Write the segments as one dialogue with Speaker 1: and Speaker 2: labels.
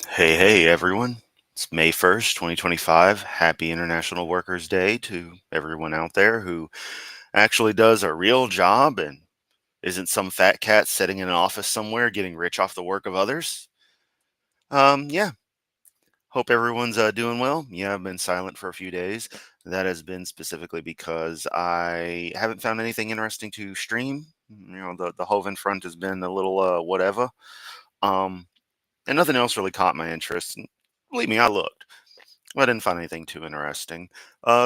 Speaker 1: Hey, everyone. It's May 1st, 2025. Happy International Workers' Day to everyone out there who actually does a real job and isn't some fat cat sitting in an office somewhere getting rich off the work of others. Yeah, hope everyone's doing well. Yeah, I've been silent for a few days. That has been specifically because I haven't found anything interesting to stream. The Hovind front has been a little whatever. Um, and nothing else really caught my interest. And believe me, I looked. I didn't find anything too interesting.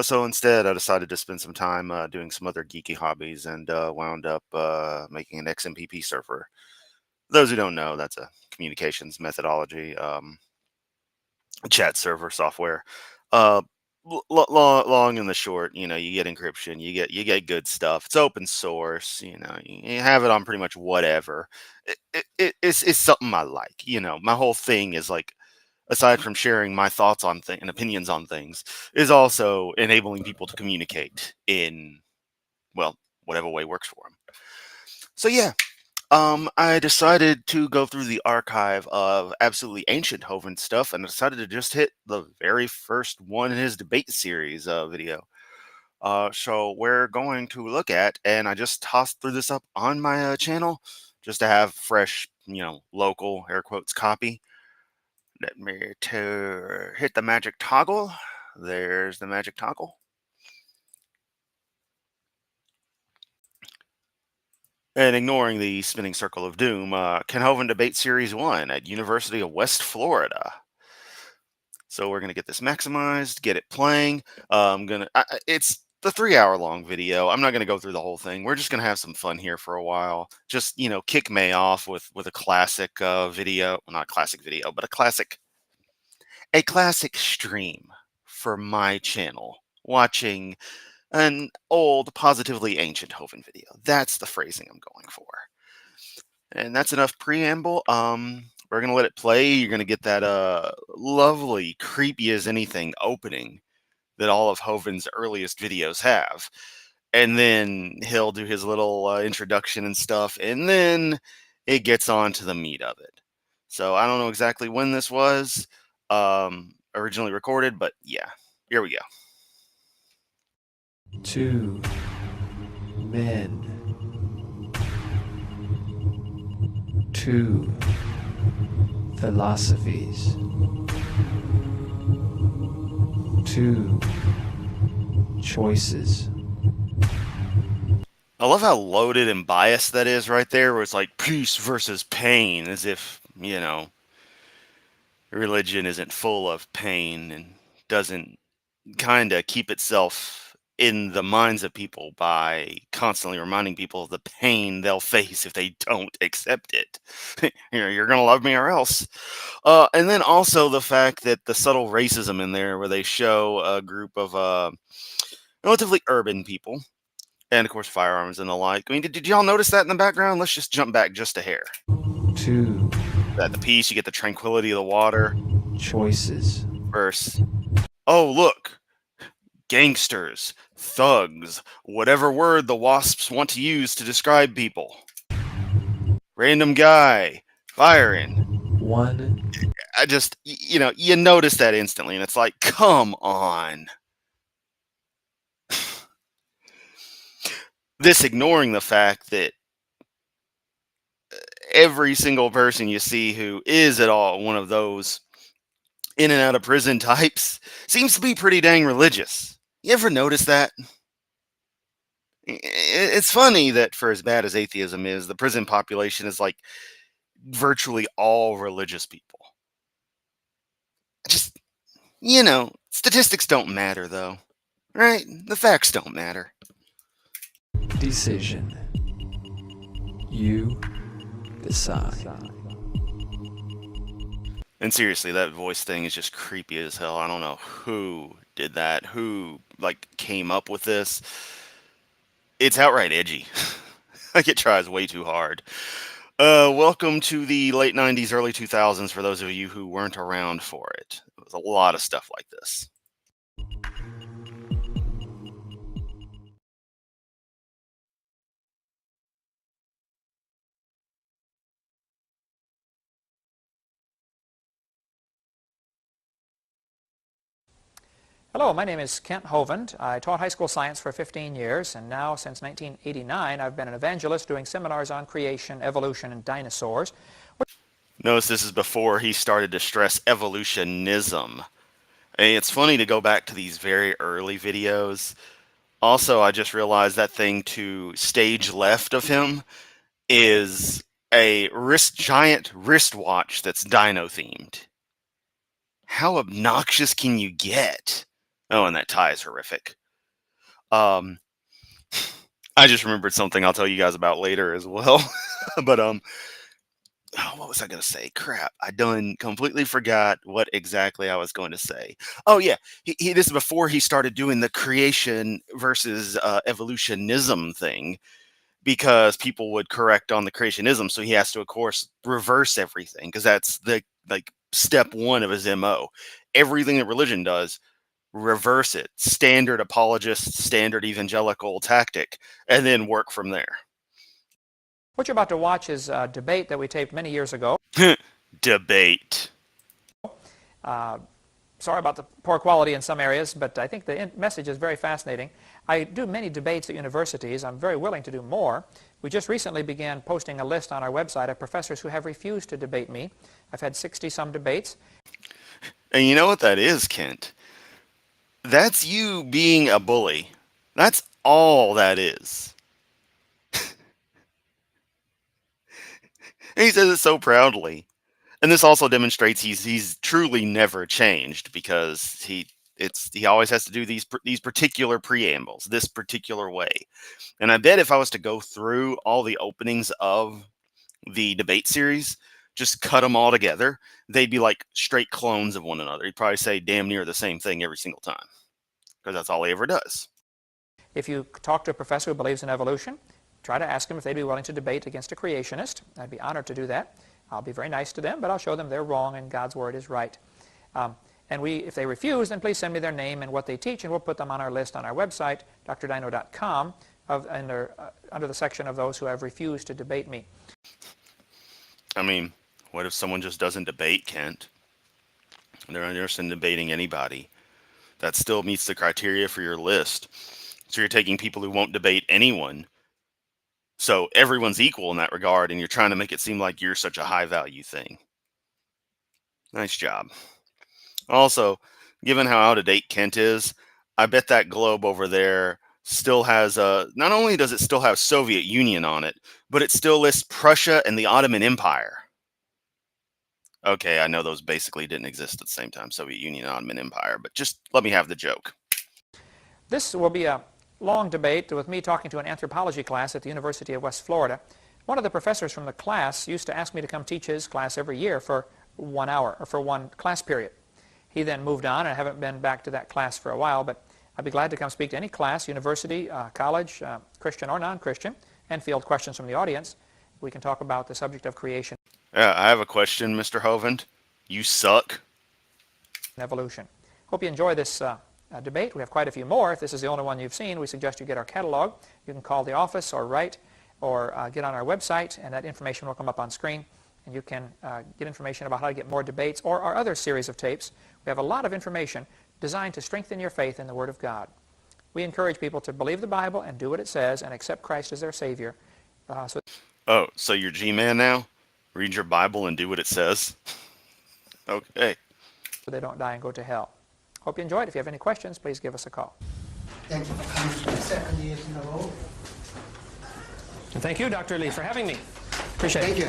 Speaker 1: So instead, I decided to spend some time doing some other geeky hobbies and wound up making an XMPP server. Those who don't know, that's a communications methodology, chat server software. Uh, long and the short, you get encryption, you get good stuff. It's open source. You have it on pretty much whatever. It's something I like. My whole thing is like aside from sharing my thoughts on things and opinions on things, is also enabling people to communicate in, well, whatever way works for them. So yeah, I decided to go through the archive of absolutely ancient Hovind stuff, and I decided to just hit the very first one in his debate series video. So we're going to look at, and I just tossed through this up on my channel just to have fresh, local air quotes copy. Let me to hit the magic toggle. There's the magic toggle. And ignoring the spinning circle of doom, Hovind Debate Series 1 at University of West Florida. So we're going to get this maximized, get it playing. It's the 3 hour long video. I'm not going to go through the whole thing. We're just going to have some fun here for a while. Just, kick May off with a classic video. Well, not a classic video, but a classic stream for my channel. Watching an old, positively ancient Hovind video. That's the phrasing I'm going for. And that's enough preamble. We're gonna let it play. You're gonna get that lovely, creepy as anything opening that all of Hovind's earliest videos have. And then he'll do his little introduction and stuff, and then it gets on to the meat of it. So I don't know exactly when this was originally recorded, but yeah, here we go.
Speaker 2: Two men, two philosophies, two choices.
Speaker 1: I love how loaded and biased that is right there, where it's like peace versus pain, as if, religion isn't full of pain and doesn't kind of keep itself in the minds of people by constantly reminding people of the pain they'll face if they don't accept it. You're going to love me or else. And then also the fact that the subtle racism in there, where they show a group of relatively urban people and of course firearms and the like. I mean, did y'all notice that in the background? Let's just jump back just a hair.
Speaker 2: Two
Speaker 1: That the peace, you get the tranquility of the water.
Speaker 2: choices.
Speaker 1: Versus, oh look, gangsters, thugs, whatever word the wasps want to use to describe people. Random guy firing.
Speaker 2: One
Speaker 1: I just, you notice that instantly, and it's like, come on. This ignoring the fact that every single person you see who is at all one of those in and out of prison types seems to be pretty dang religious. You ever notice that? It's funny that for as bad as atheism is, the prison population is like virtually all religious people. Just, statistics don't matter though, right? The facts don't matter.
Speaker 2: decision. You decide.
Speaker 1: And seriously, that voice thing is just creepy as hell. I don't know who did that, who like came up with this. It's outright edgy. Like it tries way too hard. Welcome to the late 90s, early 2000s for those of you who weren't around for it. It was a lot of stuff like this.
Speaker 3: Hello, my name is Kent Hovind. I taught high school science for 15 years, and now since 1989 I've been an evangelist doing seminars on creation, evolution, and dinosaurs.
Speaker 1: Notice this is before he started to stress evolutionism. And it's funny to go back to these very early videos. Also, I just realized that thing to stage left of him is a giant wristwatch that's dino themed. How obnoxious can you get? Oh, and that tie is horrific. Um, I just remembered something I'll tell you guys about later as well. But oh, what was I going to say? Crap, I done completely forgot what exactly I was going to say. Oh yeah, this is before he started doing the creation versus evolutionism thing, because people would correct on the creationism, so he has to, of course, reverse everything, because that's the step one of his MO. Everything that religion does, reverse it. Standard apologist, standard evangelical tactic, and then work from there.
Speaker 3: What you're about to watch is a debate that we taped many years ago.
Speaker 1: Debate.
Speaker 3: Sorry about the poor quality in some areas, but I think the message is very fascinating. I do many debates at universities. I'm very willing to do more. We just recently began posting a list on our website of professors who have refused to debate me. I've had 60-some debates.
Speaker 1: And you know what that is, Kent? That's you being a bully. That's all that is. And he says it so proudly. And this also demonstrates he's truly never changed, because he always has to do these particular preambles this particular way. And I bet if I was to go through all the openings of the debate series, just cut them all together, they'd be like straight clones of one another. He'd probably say damn near the same thing every single time, because that's all he ever does.
Speaker 3: If you talk to a professor who believes in evolution, try to ask them if they'd be willing to debate against a creationist. I'd be honored to do that. I'll be very nice to them, but I'll show them they're wrong and God's word is right. And if they refuse, then please send me their name and what they teach, and we'll put them on our list on our website, drdino.com, under the section of those who have refused to debate me.
Speaker 1: I mean, what if someone just doesn't debate, Kent? They're not interested in debating anybody. That still meets the criteria for your list. So you're taking people who won't debate anyone. So everyone's equal in that regard, and you're trying to make it seem like you're such a high value thing. Nice job. Also, given how out of date Kent is, I bet that globe over there still has not only does it still have Soviet Union on it, but it still lists Prussia and the Ottoman Empire. Okay, I know those basically didn't exist at the same time, Soviet Union and Ottoman Empire, but just let me have the joke.
Speaker 3: This will be a long debate with me talking to an anthropology class at the University of West Florida. One of the professors from the class used to ask me to come teach his class every year for 1 hour, or for one class period. He then moved on, and I haven't been back to that class for a while, but I'd be glad to come speak to any class, university, college, Christian or non-Christian, and field questions from the audience. We can talk about the subject of creation
Speaker 1: I have a question, Mr. Hovind. You suck.
Speaker 3: and evolution. Hope you enjoy this debate. We have quite a few more. If this is the only one you've seen, we suggest you get our catalog. You can call the office or write or get on our website, and that information will come up on screen. And you can get information about how to get more debates or our other series of tapes. We have a lot of information designed to strengthen your faith in the Word of God. We encourage people to believe the Bible and do what it says and accept Christ as their Savior.
Speaker 1: Oh, so you're G-Man now? Read your Bible and do what it says? Okay.
Speaker 3: So they don't die and go to hell. Hope you enjoyed. If you have any questions, please give us a call.
Speaker 4: Thank you for coming for the second year in a row.
Speaker 3: And thank you, Dr. Lee, for having me. Appreciate
Speaker 4: Thank
Speaker 3: it.
Speaker 4: you.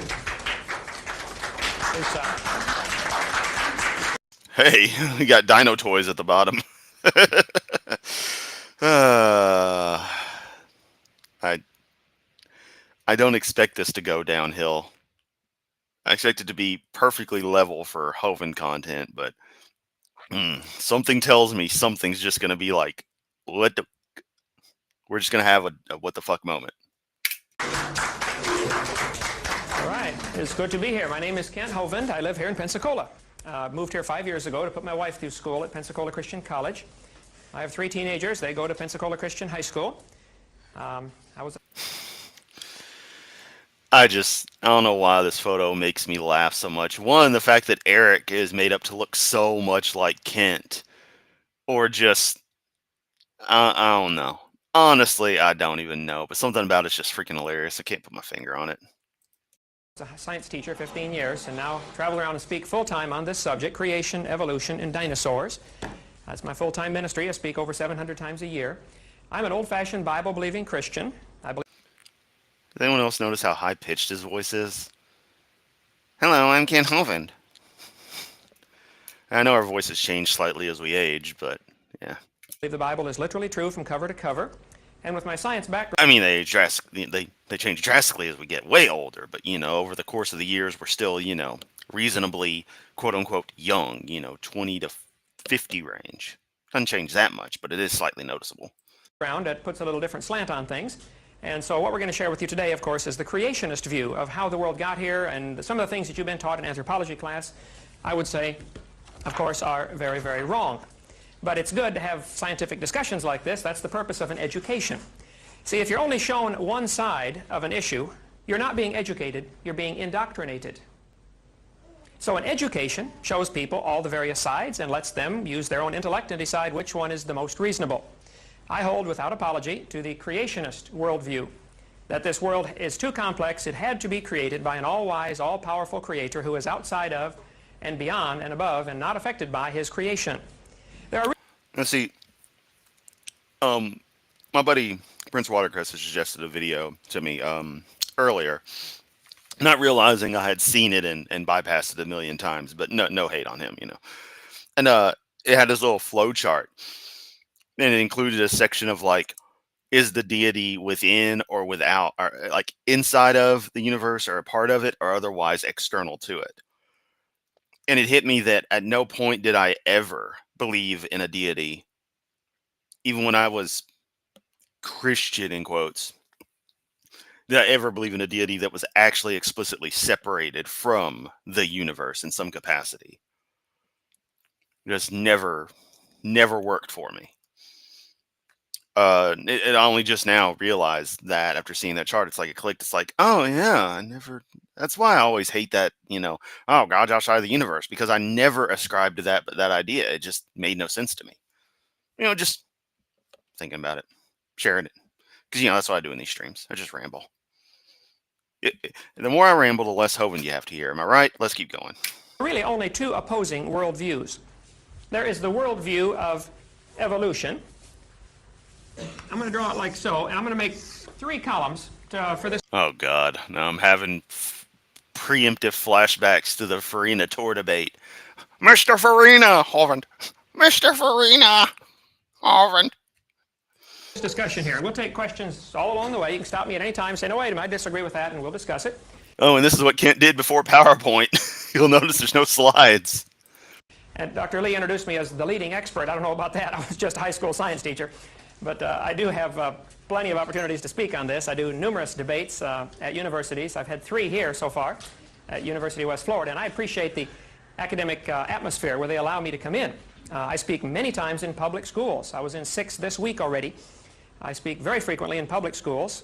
Speaker 1: Hey, we got dino toys at the bottom. I don't expect this to go downhill. I expect it to be perfectly level for Hovind content, but something tells me something's just going to be like, what the... We're just going to have a what the fuck moment.
Speaker 3: All right. It's good to be here. My name is Kent Hovind. I live here in Pensacola. Moved here 5 years ago to put my wife through school at Pensacola Christian College. I have 3 teenagers. They go to Pensacola Christian High School.
Speaker 1: I don't know why this photo makes me laugh so much. One, the fact that Eric is made up to look so much like Kent. or just I don't know. Honestly, I don't even know, but something about it's just freaking hilarious. I can't put my finger on it.
Speaker 3: A science teacher, 15 years, and now travel around and speak full-time on this subject, creation, evolution, and dinosaurs. That's my full-time ministry. I speak over 700 times a year. I'm an old-fashioned Bible-believing Christian. I believe.
Speaker 1: Does anyone else notice how high-pitched his voice is? Hello, I'm Ken Hovind. I know our voices change slightly as we age, but yeah.
Speaker 3: I believe the Bible is literally true from cover to cover. And with my science background,
Speaker 1: I mean, they change drastically as we get way older, but over the course of the years, we're still reasonably quote unquote young, 20 to 50 range. Doesn't change that much, but it is slightly noticeable.
Speaker 3: That puts a little different slant on things. And so what we're going to share with you today, of course, is the creationist view of how the world got here, and some of the things that you've been taught in anthropology class, I would say, of course, are very, very wrong. But it's good to have scientific discussions like this. That's the purpose of an education. See, if you're only shown one side of an issue, you're not being educated, you're being indoctrinated. So an education shows people all the various sides and lets them use their own intellect and decide which one is the most reasonable. I hold without apology to the creationist worldview, that this world is too complex. It had to be created by an all-wise, all-powerful creator who is outside of and beyond and above and not affected by his creation.
Speaker 1: Let's see. My buddy Prince Watercress has suggested a video to me earlier, not realizing I had seen it and bypassed it a million times. But no hate on him, And it had this little flow chart, and it included a section of like, is the deity within or without, or like inside of the universe, or a part of it, or otherwise external to it. And it hit me that at no point did I ever believe in a deity, even when I was Christian in quotes, did I ever believe in a deity that was actually explicitly separated from the universe in some capacity. Just never worked for me. It only just now realized that after seeing that chart, it's like it clicked. It's like, oh yeah, that's why I always hate that, oh, God's outside of the universe, because I never ascribed to that idea. It just made no sense to me. Just thinking about it, sharing it, because that's what I do in these streams. I just ramble. The more I ramble, the less Hovind you have to hear. Am I right? Let's keep going.
Speaker 3: Really only two opposing worldviews. There is the worldview of evolution. I'm going to draw it like so, and I'm going to make 3 columns for this.
Speaker 1: Oh, God. Now I'm having preemptive flashbacks to the Farina tour debate. Mr. Farina, Hovind. Mr. Farina, Hovind.
Speaker 3: Discussion here. We'll take questions all along the way. You can stop me at any time, say, no, wait a minute, I disagree with that, and we'll discuss it.
Speaker 1: Oh, and this is what Kent did before PowerPoint. You'll notice there's no slides.
Speaker 3: And Dr. Lee introduced me as the leading expert. I don't know about that. I was just a high school science teacher. But I do have plenty of opportunities to speak on this. I do numerous debates at universities. I've had 3 here so far at University of West Florida. And I appreciate the academic atmosphere where they allow me to come in. I speak many times in public schools. I was in 6 this week already. I speak very frequently in public schools.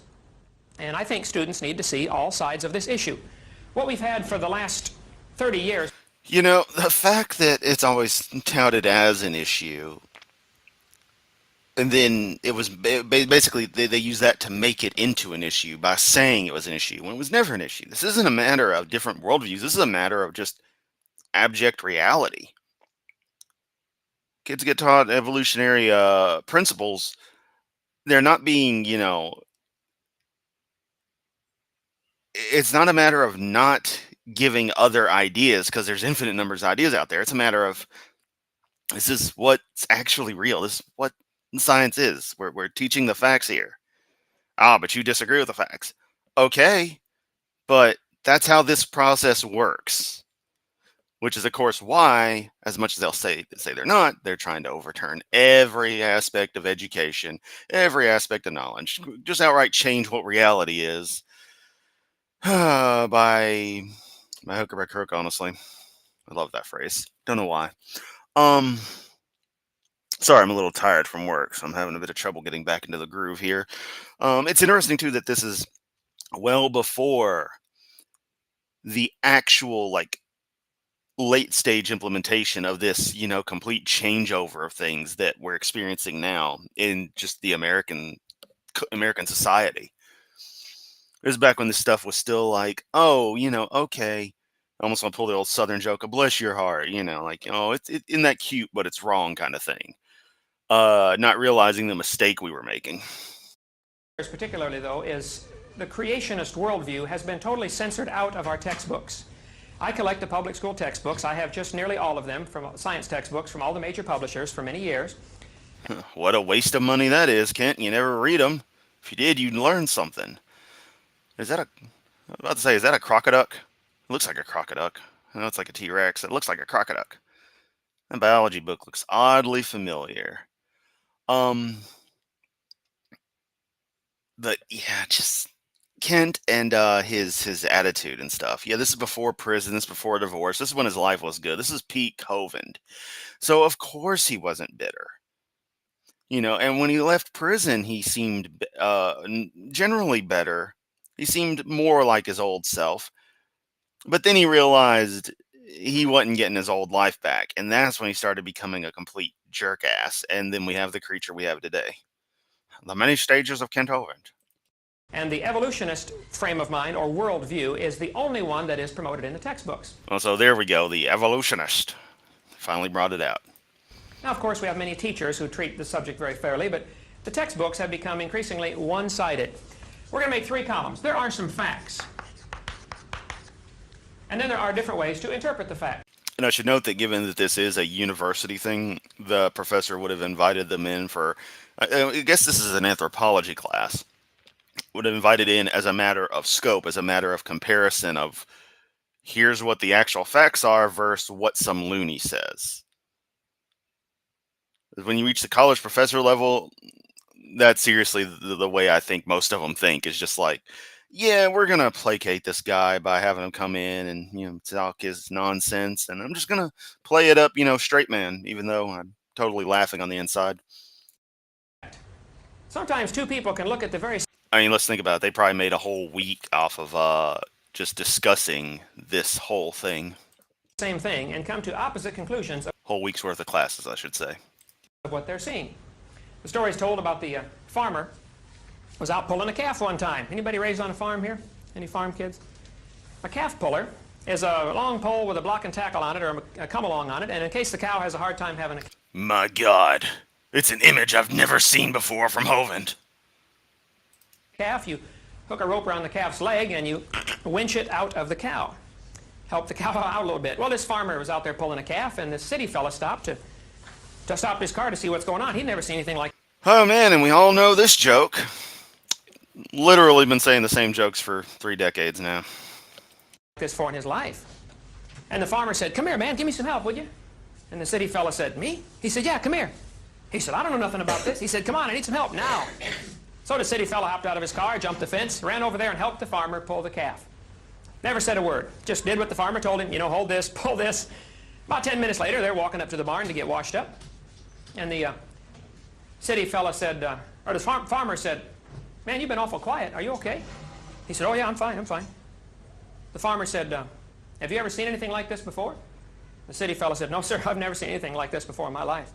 Speaker 3: And I think students need to see all sides of this issue. What we've had for the last 30 years.
Speaker 1: The fact that it's always touted as an issue, and then it was basically they use that to make it into an issue by saying it was an issue when it was never an issue. This isn't a matter of different worldviews. This is a matter of just abject reality. Kids get taught evolutionary principles. They're not being, it's not a matter of not giving other ideas, because there's infinite numbers of ideas out there. It's a matter of, this is what's actually real. This is what science is. We're teaching the facts here. But you disagree with the facts. Okay, but that's how this process works. Which is, of course, why, as much as they'll say they're not, they're trying to overturn every aspect of education, every aspect of knowledge, just outright change what reality is by hook or by crook, honestly. I love that phrase. Don't know why. Sorry, I'm a little tired from work, so I'm having a bit of trouble getting back into the groove here. It's interesting, too, that this is well before the actual, late stage implementation of this, complete changeover of things that we're experiencing now in just the American society. This is back when this stuff was still like, oh, okay. I almost want to pull the old Southern joke of bless your heart, like, oh, it's isn't that cute, but it's wrong kind of thing. Not realizing the mistake we were making.
Speaker 3: Particularly, though, is the creationist worldview has been totally censored out of our textbooks. I collect the public school textbooks. I have just nearly all of them, from science textbooks from all the major publishers for many years.
Speaker 1: What a waste of money that is, Kent. You never read them. If you did, you'd learn something. I was about to say, is that a crocoduck? It looks like a crocoduck. I know it's like a T-Rex. It looks like a crocoduck. That biology book looks oddly familiar. But yeah, just Kent and his attitude and stuff. Yeah, this is before prison. This is before divorce. This is when his life was good. This is peak Hovind. So of course he wasn't bitter. And when he left prison, he seemed generally better. He seemed more like his old self. But then he realized he wasn't getting his old life back. And that's when he started becoming a complete jerk ass. And then we have the creature we have today. The many stages of Kent Hovind.
Speaker 3: And the evolutionist frame of mind, or worldview, is the only one that is promoted in the textbooks.
Speaker 1: Well, so there we go. The evolutionist finally brought it out.
Speaker 3: Now, of course, we have many teachers who treat the subject very fairly, but the textbooks have become increasingly one-sided. We're going to make 3 columns. There are some facts. And then there are different ways to interpret the facts.
Speaker 1: And I should note that given that this is a university thing, the professor would have invited them in for, I guess this is an anthropology class, would have invited in as a matter of scope, as a matter of comparison of here's what the actual facts are versus what some loony says. When you reach the college professor level, that's seriously the way I think most of them think, is just like, yeah, we're going to placate this guy by having him come in and, talk his nonsense. And I'm just going to play it up, straight man, even though I'm totally laughing on the inside.
Speaker 3: Sometimes 2 people can look at the very
Speaker 1: I mean, let's think about it. They probably made a whole week off of just discussing this whole thing.
Speaker 3: same thing and come to opposite conclusions of
Speaker 1: Whole week's worth of classes, I should say.
Speaker 3: what they're seeing. The story is told about the farmer was out pulling a calf one time. Anybody raised on a farm here? Any farm kids? A calf puller is a long pole with a block and tackle on it, or a come along on it, and in case the cow has a hard time having a
Speaker 1: My God, it's an image I've never seen before from Hovind.
Speaker 3: calf, you hook a rope around the calf's leg and you winch it out of the cow. Help the cow out a little bit. Well, this farmer was out there pulling a calf, and this city fella stopped to stop his car to see what's going on. He'd never seen anything like
Speaker 1: Oh man, and we all know this joke. Literally been saying the same jokes for 3 decades now.
Speaker 3: this for in his life. And the farmer said, "Come here, man, give me some help, would you?" And the city fella said, "Me?" He said, "Yeah, come here." He said, "I don't know nothing about this." He said, "Come on, I need some help now." So the city fella hopped out of his car, jumped the fence, ran over there and helped the farmer pull the calf. Never said a word. Just did what the farmer told him, hold this, pull this. About 10 minutes later, they're walking up to the barn to get washed up. And the city fella said, or the farmer said, "Man, you've been awful quiet. Are you okay?" He said, "Oh, yeah, I'm fine, I'm fine." The farmer said, "Have you ever seen anything like this before?" The city fella said, "No, sir, I've never seen anything like this before in my life."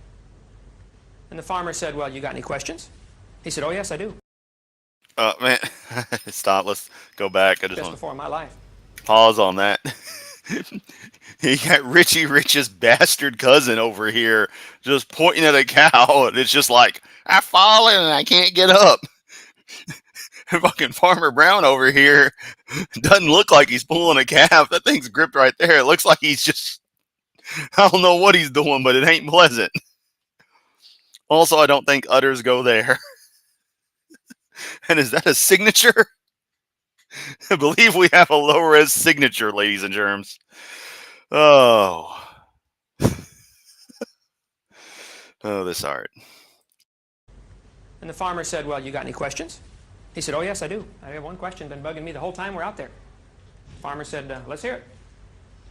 Speaker 3: And the farmer said, "Well, you got any questions?" He said, "Oh, yes, I do."
Speaker 1: Man, stop. Let's go back. I just
Speaker 3: This
Speaker 1: want
Speaker 3: before in my life.
Speaker 1: to pause on that. You got Richie Rich's bastard cousin over here just pointing at a cow, and it's just like, I've fallen and I can't get up. Fucking Farmer Brown over here doesn't look like he's pulling a calf. That thing's gripped right there. It looks like he's just, I don't know what he's doing, but it ain't pleasant. Also, I don't think udders go there. And is that a signature? I believe we have a low-res signature, ladies and germs. Oh. Oh, this art.
Speaker 3: And the farmer said, "Well, you got any questions?" He said, "Oh, yes, I do. I have one question been bugging me the whole time we're out there." The farmer said, "Let's hear it."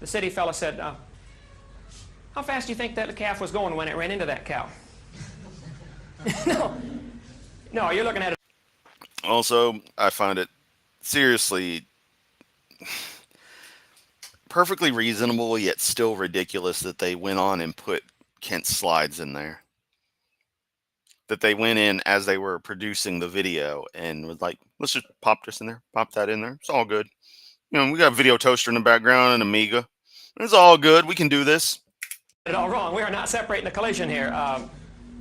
Speaker 3: The city fella said, "How fast do you think that calf was going when it ran into that cow?" No, you're looking at it.
Speaker 1: Also, I find it seriously perfectly reasonable, yet still ridiculous that they went on and put Kent's slides in there. That they went in as they were producing the video and was like, let's just pop this in there, pop that in there. It's all good. You know, we got a video toaster in the background and Amiga. It's all good. We can do this.
Speaker 3: It all wrong. We are not separating the collision here.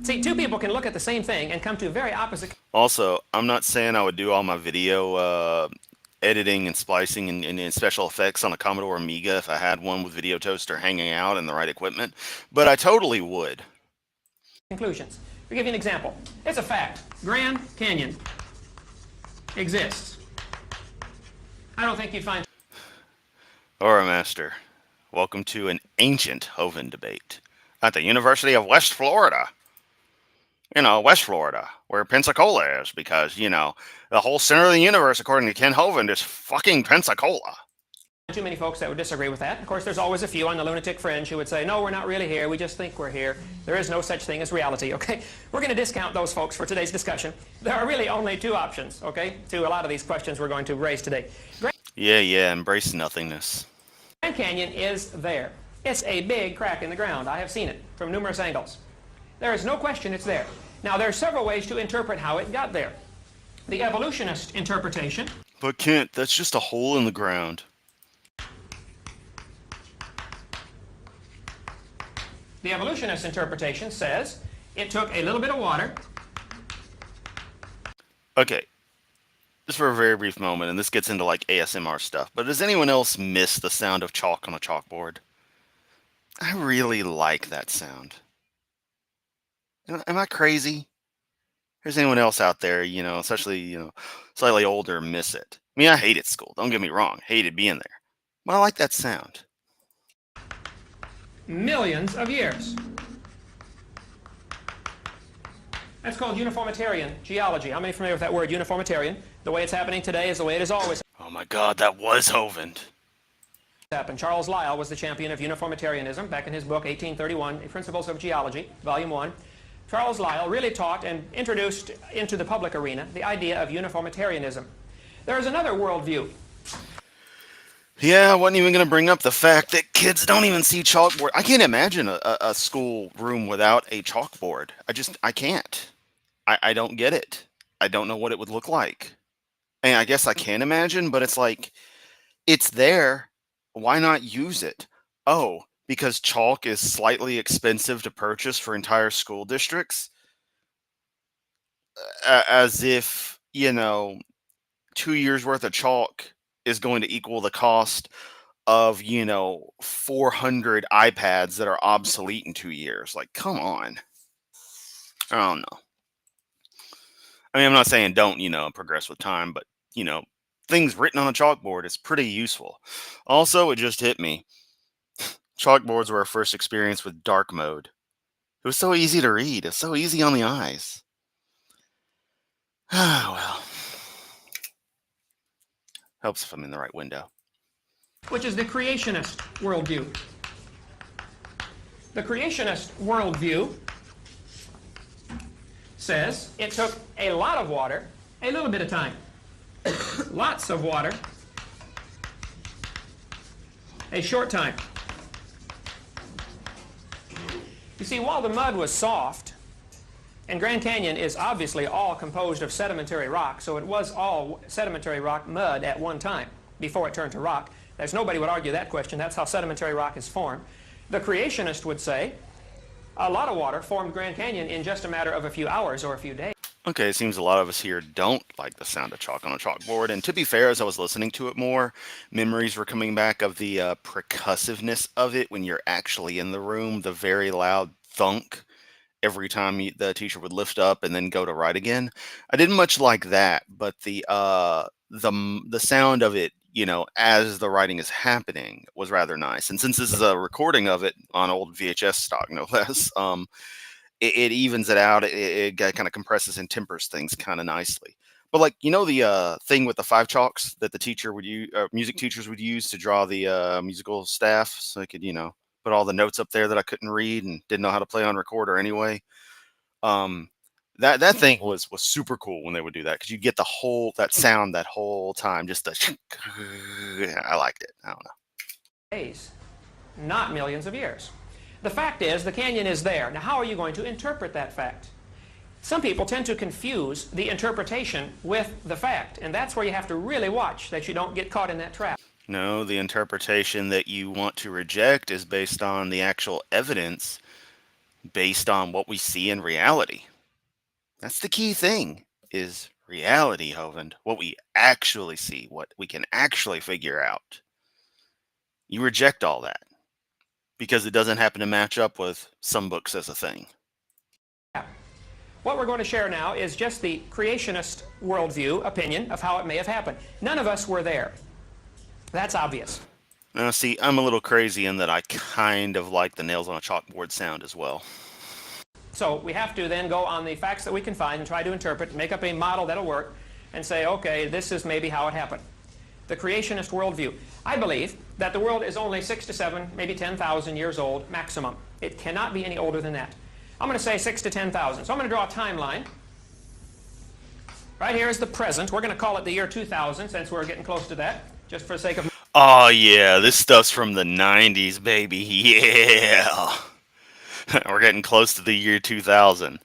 Speaker 3: See, two people can look at the same thing and come to very opposite.
Speaker 1: Also, I'm not saying I would do all my video editing and splicing and special effects on a Commodore Amiga if I had one with video toaster hanging out and the right equipment, but I totally would.
Speaker 3: Conclusions. To give you an example, it's a fact. Grand Canyon exists. I don't think you'd find.
Speaker 1: Aura Master, welcome to an ancient Hovind debate at the University of West Florida. You know, West Florida, where Pensacola is, because, you know, the whole center of the universe, according to Ken Hovind, is fucking Pensacola.
Speaker 3: Too many folks that would disagree with that. Of course, there's always a few on the lunatic fringe who would say, no, we're not really here. We just think we're here. There is no such thing as reality, okay? We're going to discount those folks for today's discussion. There are really only two options, okay, to a lot of these questions we're going to raise today.
Speaker 1: Yeah, embrace nothingness.
Speaker 3: Grand Canyon is there. It's a big crack in the ground. I have seen it from numerous angles. There is no question it's there. Now, there are several ways to interpret how it got there. The evolutionist interpretation.
Speaker 1: But Kent, that's just a hole in the ground.
Speaker 3: The evolutionist interpretation says it took a little bit of water.
Speaker 1: Okay, just for a very brief moment, and this gets into like ASMR stuff, but does anyone else miss the sound of chalk on a chalkboard? I really like that sound. Am I crazy? There's anyone else out there, you know, especially, you know, slightly older, miss it? I mean, I hated school, don't get me wrong, hated being there, but I like that sound.
Speaker 3: Millions of years. That's called uniformitarian geology. How many are familiar with that word, uniformitarian? The way it's happening today is the way it has always
Speaker 1: Oh my God, that was Hovind.
Speaker 3: happened. Charles Lyell was the champion of uniformitarianism back in his book, 1831, Principles of Geology, Volume 1. Charles Lyell really taught and introduced into the public arena the idea of uniformitarianism. There is another worldview.
Speaker 1: Yeah, I wasn't even going to bring up the fact that kids don't even see chalkboard. I can't imagine a school room without a chalkboard. I can't. I don't get it. I don't know what it would look like. And I guess I can imagine, but it's like, it's there. Why not use it? Oh, because chalk is slightly expensive to purchase for entire school districts? As if, you know, 2 years worth of chalk is going to equal the cost of, you know, 400 iPads that are obsolete in 2 years. Like, come on. I don't know. I mean, I'm not saying don't, you know, progress with time, but, you know, things written on a chalkboard is pretty useful. Also, it just hit me. Chalkboards were our first experience with dark mode. It was so easy to read. It's so easy on the eyes. Ah, well. Helps if I'm in the right window.
Speaker 3: Which is the creationist worldview. The creationist worldview says it took a lot of water, a little bit of time. Lots of water, a short time. You see, while the mud was soft, and Grand Canyon is obviously all composed of sedimentary rock, so it was all sedimentary rock mud at one time before it turned to rock. There's nobody would argue that question. That's how sedimentary rock is formed. The creationist would say a lot of water formed Grand Canyon in just a matter of a few hours or a few days.
Speaker 1: Okay, it seems a lot of us here don't like the sound of chalk on a chalkboard. And to be fair, as I was listening to it more, memories were coming back of the percussiveness of it when you're actually in the room, the very loud thunk every time the teacher would lift up and then go to write again. I didn't much like that, but the sound of it, you know, as the writing is happening was rather nice. And since this is a recording of it on old VHS stock, no less, it evens it out. It kind of compresses and tempers things kind of nicely. But like, you know, the thing with the 5 chalks that the teacher would use, music teachers would use to draw the musical staff, so they could, you know, put all the notes up there that I couldn't read and didn't know how to play on recorder anyway. That thing was super cool when they would do that, because you get that sound that whole time, just the I liked it. I don't know.
Speaker 3: days, not millions of years. The fact is, the canyon is there. Now, how are you going to interpret that fact? Some people tend to confuse the interpretation with the fact, and that's where you have to really watch that you don't get caught in that trap.
Speaker 1: No, the interpretation that you want to reject is based on the actual evidence, based on what we see in reality. That's the key thing, is reality, Hovind. What we actually see, what we can actually figure out. You reject all that because it doesn't happen to match up with some books as a thing.
Speaker 3: What we're going to share now is just the creationist worldview opinion of how it may have happened. None of us were there. That's obvious.
Speaker 1: Now, see, I'm a little crazy in that I kind of like the nails on a chalkboard sound as well.
Speaker 3: So we have to then go on the facts that we can find and try to interpret, make up a model that'll work, and say, okay, this is maybe how it happened. The creationist worldview. I believe that the world is only 6 to 7, maybe 10,000 years old maximum. It cannot be any older than that. I'm going to say 6 to 10,000. So I'm going to draw a timeline. Right here is the present. We're going to call it the year 2000 since we're getting close to that, just for the sake of...
Speaker 1: Oh, yeah, this stuff's from the 90s, baby. Yeah. We're getting close to the year 2000.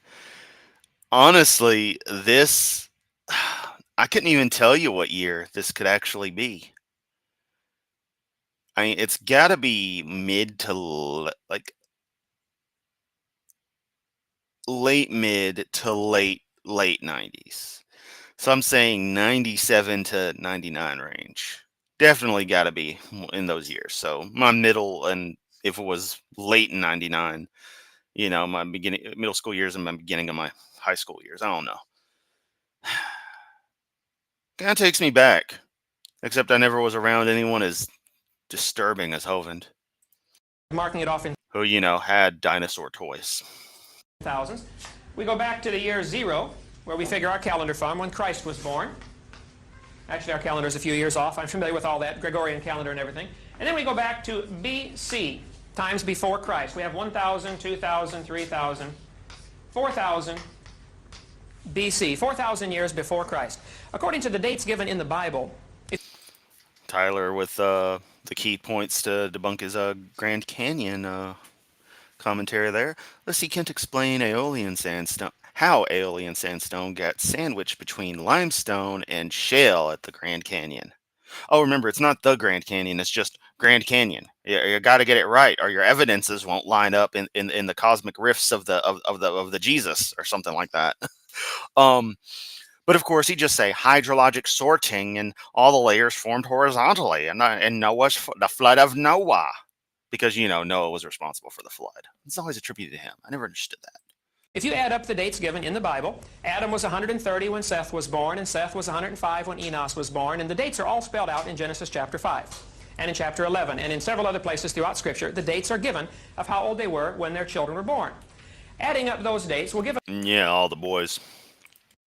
Speaker 1: Honestly, this... I couldn't even tell you what year this could actually be. I mean, it's got to be mid to late mid to late 90s. So I'm saying 97 to 99 range. Definitely got to be in those years. So my middle, and if it was late in 99, you know, my middle school years and my beginning of my high school years. I don't know. Kind of takes me back. Except I never was around anyone as disturbing as Hovind,
Speaker 3: marking it off in
Speaker 1: who, you know, had dinosaur toys.
Speaker 3: thousands. We go back to the year 0, where we figure our calendar from, when Christ was born. Actually, our calendar is a few years off. I'm familiar with all that, Gregorian calendar and everything. And then we go back to BC, times before Christ. We have 1,000, 2,000, 3,000, 4,000 BC, 4,000 years before Christ. According to the dates given in the Bible,
Speaker 1: Tyler with the key points to debunk his Grand Canyon commentary there. Let's see Kent explain Aeolian sandstone, how Aeolian sandstone got sandwiched between limestone and shale at the Grand Canyon. Oh, remember, it's not the Grand Canyon, it's just Grand Canyon. You got to get it right, or your evidences won't line up in the cosmic rifts of the Jesus or something like that. But of course, he'd just say hydrologic sorting and all the layers formed horizontally, and the flood of Noah, because, you know, Noah was responsible for the flood. It's always attributed to him. I never understood that.
Speaker 3: If you add up the dates given in the Bible, Adam was 130 when Seth was born, and Seth was 105 when Enos was born, and the dates are all spelled out in Genesis chapter 5, and in chapter 11, and in several other places throughout Scripture. The dates are given of how old they were when their children were born. Adding up those dates will give
Speaker 1: Yeah, all the boys.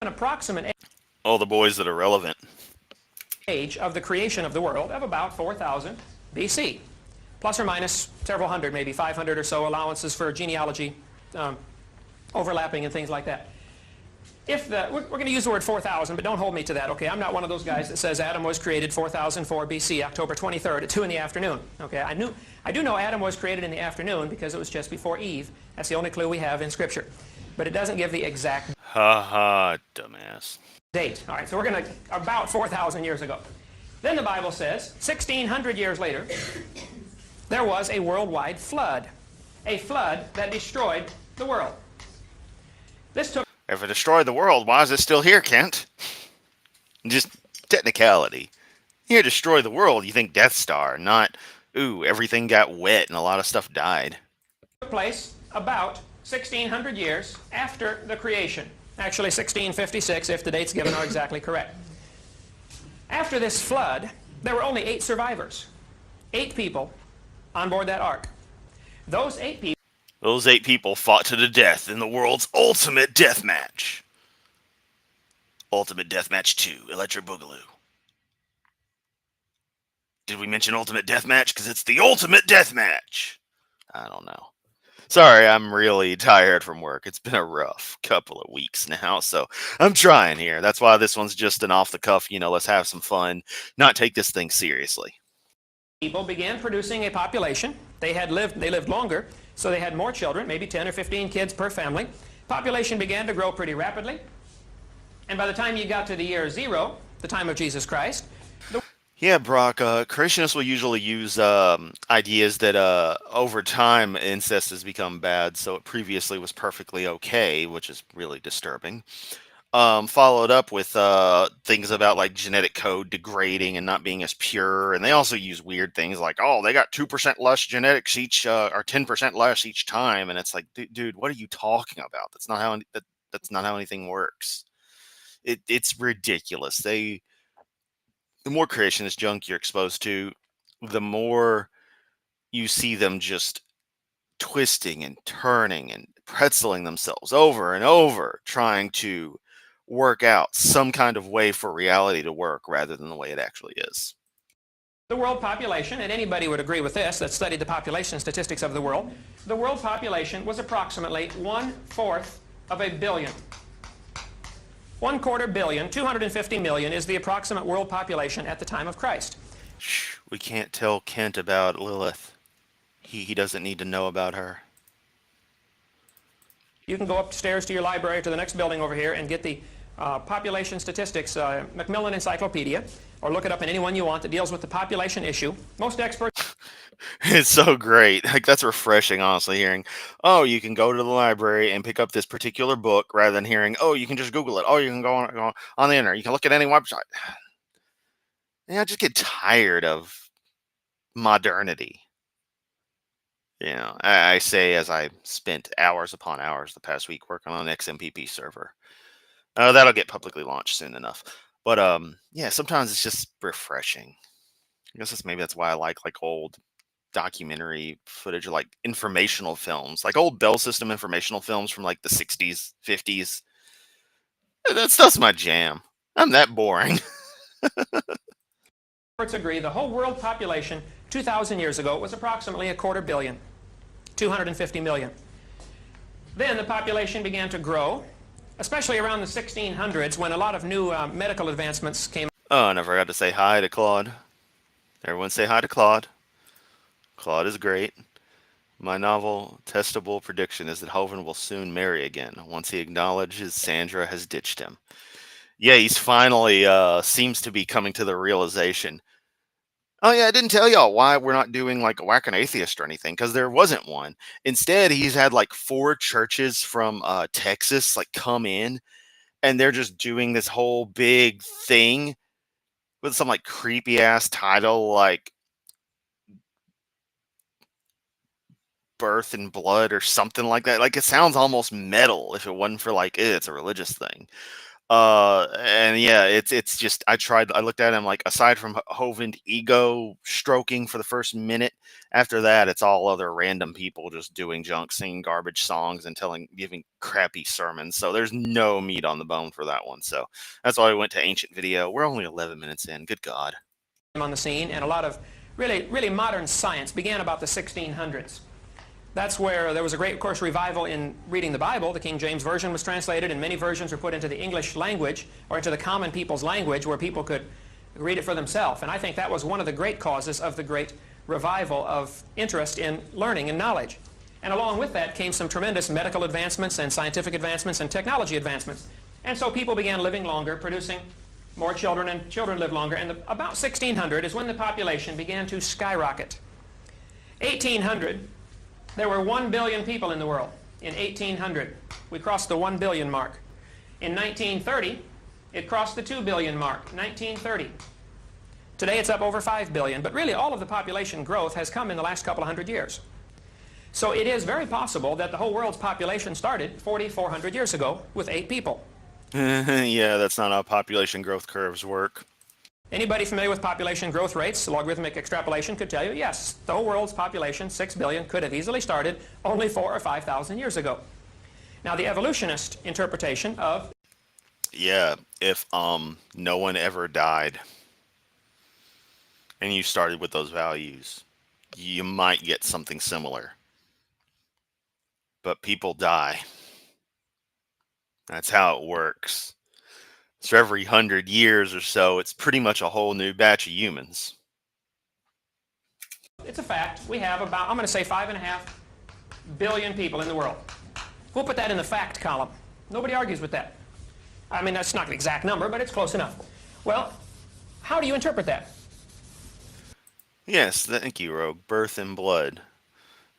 Speaker 3: an approximate
Speaker 1: All the boys that are relevant.
Speaker 3: age of the creation of the world of about 4,000 BC, plus or minus several hundred, maybe 500 or so allowances for genealogy overlapping and things like that. We're going to use the word 4,000, but don't hold me to that, okay? I'm not one of those guys that says Adam was created 4004 BC, October 23rd at 2 in the afternoon, okay? I do know Adam was created in the afternoon because it was just before Eve. That's the only clue we have in Scripture. But it doesn't give the exact
Speaker 1: Ha ha, dumbass.
Speaker 3: date. All right, so we're going to, about 4,000 years ago. Then the Bible says, 1,600 years later, there was a worldwide flood. A flood that destroyed the world. This took...
Speaker 1: If it destroyed the world, why is it still here, Kent? Just technicality. Here, destroy the world, you think Death Star, not, ooh, everything got wet and a lot of stuff died.
Speaker 3: Took place about 1,600 years after the creation. Actually, 1656, if the dates given are exactly correct. After this flood, there were only 8 survivors. 8 people on board that ark. Those 8
Speaker 1: people fought to the death in the world's ultimate death match. Ultimate Deathmatch 2, Electric Boogaloo. Did we mention Ultimate Deathmatch? Because it's the ultimate death match. I don't know. Sorry, I'm really tired from work. It's been a rough couple of weeks now, so I'm trying here. That's why this one's just an off-the-cuff, you know, let's have some fun, not take this thing seriously.
Speaker 3: people began producing a population. They lived longer, so they had more children, maybe 10 or 15 kids per family. Population began to grow pretty rapidly. And by the time you got to the year 0, the time of Jesus Christ,
Speaker 1: Yeah, Brock, Christians will usually use ideas that over time incest has become bad, so it previously was perfectly okay, which is really disturbing. Followed up with things about like genetic code degrading and not being as pure, and they also use weird things like, oh, they got 2% less genetics each, or 10% less each time, and it's like, dude, what are you talking about? That's not how that's not how anything works. It's ridiculous. The more creationist junk you're exposed to, the more you see them just twisting and turning and pretzeling themselves over and over, trying to work out some kind of way for reality to work rather than the way it actually is.
Speaker 3: the world population, and anybody would agree with this that studied the population statistics of the world population was approximately 1/4 of a billion. 1/4 billion, 250 million is the approximate world population at the time of Christ.
Speaker 1: Shh, we can't tell Kent about Lilith. He doesn't need to know about her.
Speaker 3: You can go upstairs to your library to the next building over here and get the population statistics, Macmillan Encyclopedia, or look it up in any one you want that deals with the population issue. Most experts...
Speaker 1: It's so great. Like, that's refreshing, honestly, hearing, oh, you can go to the library and pick up this particular book rather than hearing, oh, you can just Google it. Oh, you can go on the internet. You can look at any website. Yeah, I just get tired of modernity. You know, I say as I spent hours upon hours the past week working on an XMPP server. That'll get publicly launched soon enough. But yeah, sometimes it's just refreshing. I guess maybe that's why I like old documentary footage or like informational films, like old Bell System informational films from like the 60s, 50s. That stuff's my jam. I'm that boring.
Speaker 3: Experts agree the whole world population 2,000 years ago was approximately 1/4 billion, 250 million. Then the population began to grow, especially around the 1600s when a lot of new medical advancements came.
Speaker 1: Oh, and I forgot to say hi to Claude. Everyone say hi to Claude. Claude is great. My novel testable prediction is that Hovind will soon marry again once he acknowledges Sandra has ditched him. Yeah, he's finally seems to be coming to the realization. Oh yeah, I didn't tell y'all why we're not doing like a Whack an Atheist or anything, because there wasn't one. Instead, he's had like 4 churches from Texas like come in, and they're just doing this whole big thing with some like creepy ass title like Birth and Blood or something like that. Like, it sounds almost metal if it wasn't for like it's a religious thing. And yeah, it's just I looked at him like, aside from Hovind ego stroking for the first minute, after that it's all other random people just doing junk, singing garbage songs and giving crappy sermons. So there's no meat on the bone for that one. So that's why we went to ancient video. We're only 11 minutes in. Good God.
Speaker 3: On the scene, and a lot of really modern science began about the 1600s. That's where there was a great, of course, revival in reading the Bible. The King James Version was translated, and many versions were put into the English language, or into the common people's language, where people could read it for themselves. And I think that was one of the great causes of the great revival of interest in learning and knowledge. And along with that came some tremendous medical advancements and scientific advancements and technology advancements. And so people began living longer, producing more children, and children lived longer. And about 1600 is when the population began to skyrocket. 1800, there were 1 billion people in the world. In 1800, we crossed the 1 billion mark. In 1930, it crossed the 2 billion mark. 1930. Today it's up over 5 billion, but really all of the population growth has come in the last couple of hundred years. So it is very possible that the whole world's population started 4,400 years ago with 8 people.
Speaker 1: Yeah, that's not how population growth curves work.
Speaker 3: Anybody familiar with population growth rates, logarithmic extrapolation, could tell you, yes, the whole world's population, 6 billion, could have easily started only 4,000 or 5,000 years ago. Now, the evolutionist interpretation of...
Speaker 1: Yeah, if no one ever died, and you started with those values, you might get something similar. But people die. That's how it works. So every 100 years or so, it's pretty much a whole new batch of humans.
Speaker 3: It's a fact. We have about, I'm going to say 5.5 billion people in the world. We'll put that in the fact column. Nobody argues with that. I mean, that's not an exact number, but it's close enough. Well, how do you interpret that?
Speaker 1: Yes, thank you, Rogue. Birth and blood.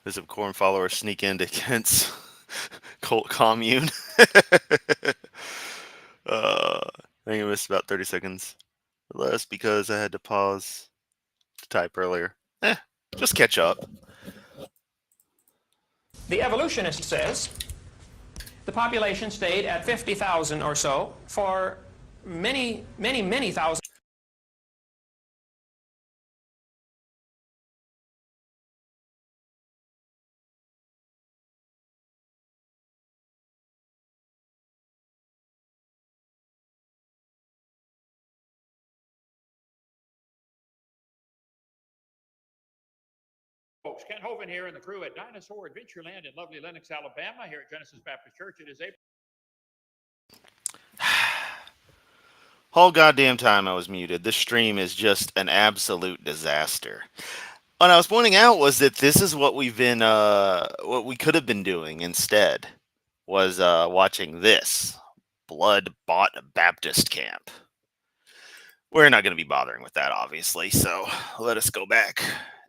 Speaker 1: As if corn followers sneak into Kent's cult commune. I think I missed about 30 seconds or less because I had to pause to type earlier. Just catch up.
Speaker 3: The evolutionist says the population stayed at 50,000 or so for many, many, many thousand.
Speaker 5: Folks, Kent Hovind here and the crew at Dinosaurs Adventureland in lovely Lenox, Alabama, here at Genesis Baptist Church. It is April.
Speaker 1: Whole goddamn time I was muted. This stream is just an absolute disaster. What I was pointing out was that this is what we've been, what we could have been doing instead, was watching this Blood Bought Baptist Camp. We're not going to be bothering with that, obviously, so let us go back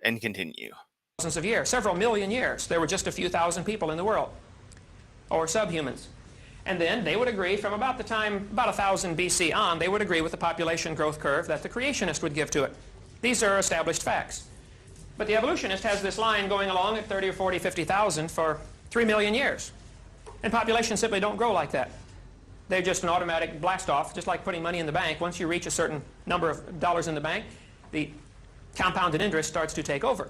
Speaker 1: and continue.
Speaker 3: Thousands of years, several million years. There were just a few thousand people in the world, or subhumans. And then they would agree from about the time, about 1000 BC on, they would agree with the population growth curve that the creationist would give to it. These are established facts. But the evolutionist has this line going along at 30 or 40, 50,000 for 3 million years. And populations simply don't grow like that. They're just an automatic blast off, just like putting money in the bank. Once you reach a certain number of dollars in the bank, the compounded interest starts to take over.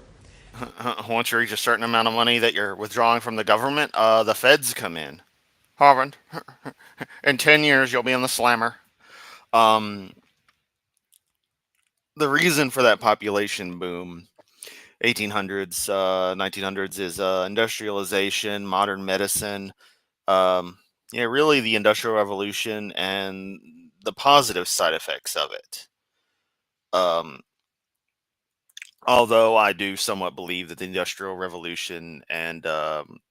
Speaker 1: Once you reach a certain amount of money that you're withdrawing from the government, the feds come in. Hovind, in 10 years you'll be in the slammer. The reason for that population boom, 1800s, 1900s, is industrialization, modern medicine. Yeah, really the Industrial Revolution and the positive side effects of it. Although I do somewhat believe that the Industrial Revolution and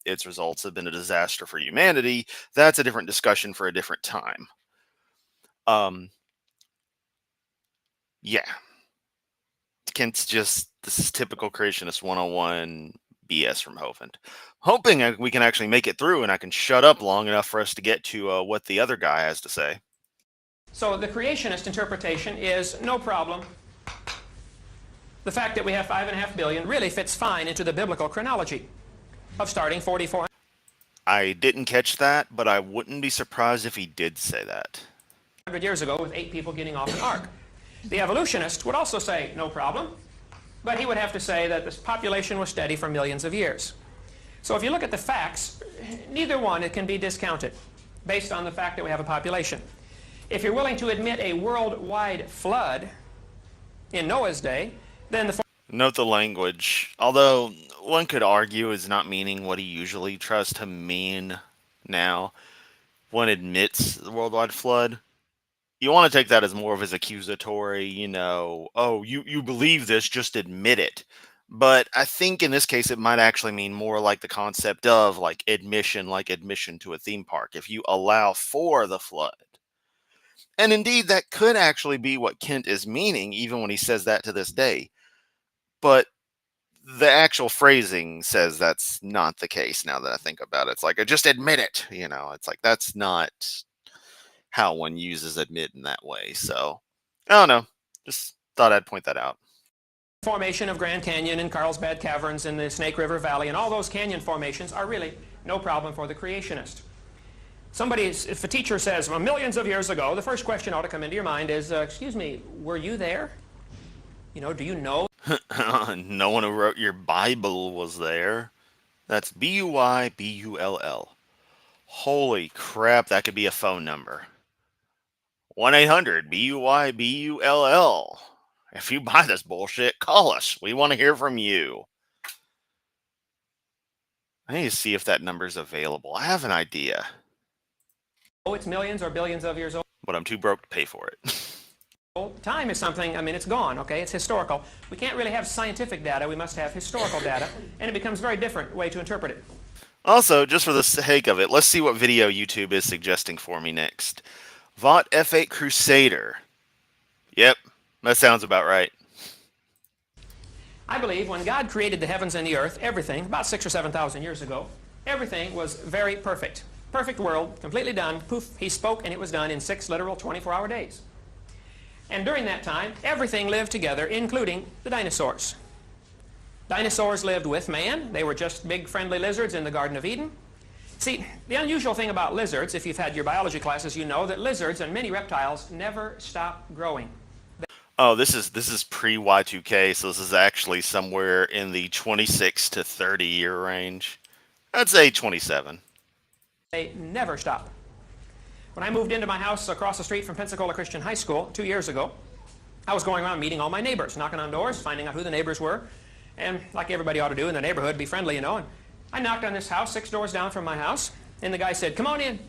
Speaker 1: its results have been a disaster for humanity, that's a different discussion for a different time. Yeah. Kent's just, this is typical creationist 101 BS from Hovind. Hoping we can actually make it through and I can shut up long enough for us to get to what the other guy has to say.
Speaker 3: So the creationist interpretation is no problem. The fact that we have 5.5 billion really fits fine into the biblical chronology of starting 44.
Speaker 1: I didn't catch that, but I wouldn't be surprised if he did say that.
Speaker 3: 100 years ago with 8 people getting off an ark. The evolutionist would also say no problem, but he would have to say that this population was steady for millions of years. So if you look at the facts, neither one can be discounted based on the fact that we have a population. If you're willing to admit a worldwide flood in Noah's day, then the...
Speaker 1: Note the language. Although one could argue is not meaning what he usually tries to mean now. One admits the worldwide flood. You want to take that as more of his accusatory, you know, oh, you believe this, just admit it. But I think in this case it might actually mean more like the concept of like admission to a theme park. If you allow for the flood. And indeed, that could actually be what Kent is meaning, even when he says that to this day. But the actual phrasing says that's not the case now that I think about it. It's like, just admit it, you know. It's like, that's not how one uses admit in that way. So, I don't know. Just thought I'd point that out.
Speaker 3: Formation of Grand Canyon and Carlsbad Caverns in the Snake River Valley and all those canyon formations are really no problem for the creationist. If a teacher says, well, millions of years ago, the first question ought to come into your mind is, excuse me, were you there? You know, do you know?
Speaker 1: No one who wrote your Bible was there. That's B-U-Y-B-U-L-L. Holy crap, that could be a phone number. 1-800-BUY-BULL. If you buy this bullshit, call us. We want to hear from you. I need to see if that number's available. I have an idea.
Speaker 3: Oh, it's millions or billions of years old.
Speaker 1: But I'm too broke to pay for it.
Speaker 3: Time is something, I mean, it's gone, okay? It's historical. We can't really have scientific data. We must have historical data, and it becomes a very different way to interpret it.
Speaker 1: Also, just for the sake of it, let's see what video YouTube is suggesting for me next. Vought F8 Crusader. Yep, that sounds about right.
Speaker 3: I believe when God created the heavens and the earth, everything, about 6,000 or 7,000 years ago, everything was very perfect. Perfect world, completely done. Poof, he spoke and it was done in 6 literal 24-hour days. And during that time, everything lived together, including the dinosaurs. Dinosaurs lived with man. They were just big friendly lizards in the Garden of Eden. See, the unusual thing about lizards, if you've had your biology classes, you know that lizards and many reptiles never stop growing.
Speaker 1: Oh, this is pre-Y2K, so this is actually somewhere in the 26 to 30 year range. I'd say 27.
Speaker 3: They never stop. When I moved into my house across the street from Pensacola Christian High School 2 years ago, I was going around meeting all my neighbors, knocking on doors, finding out who the neighbors were, and like everybody ought to do in the neighborhood, be friendly, you know. And I knocked on this house 6 doors down from my house, and the guy said, "Come on in."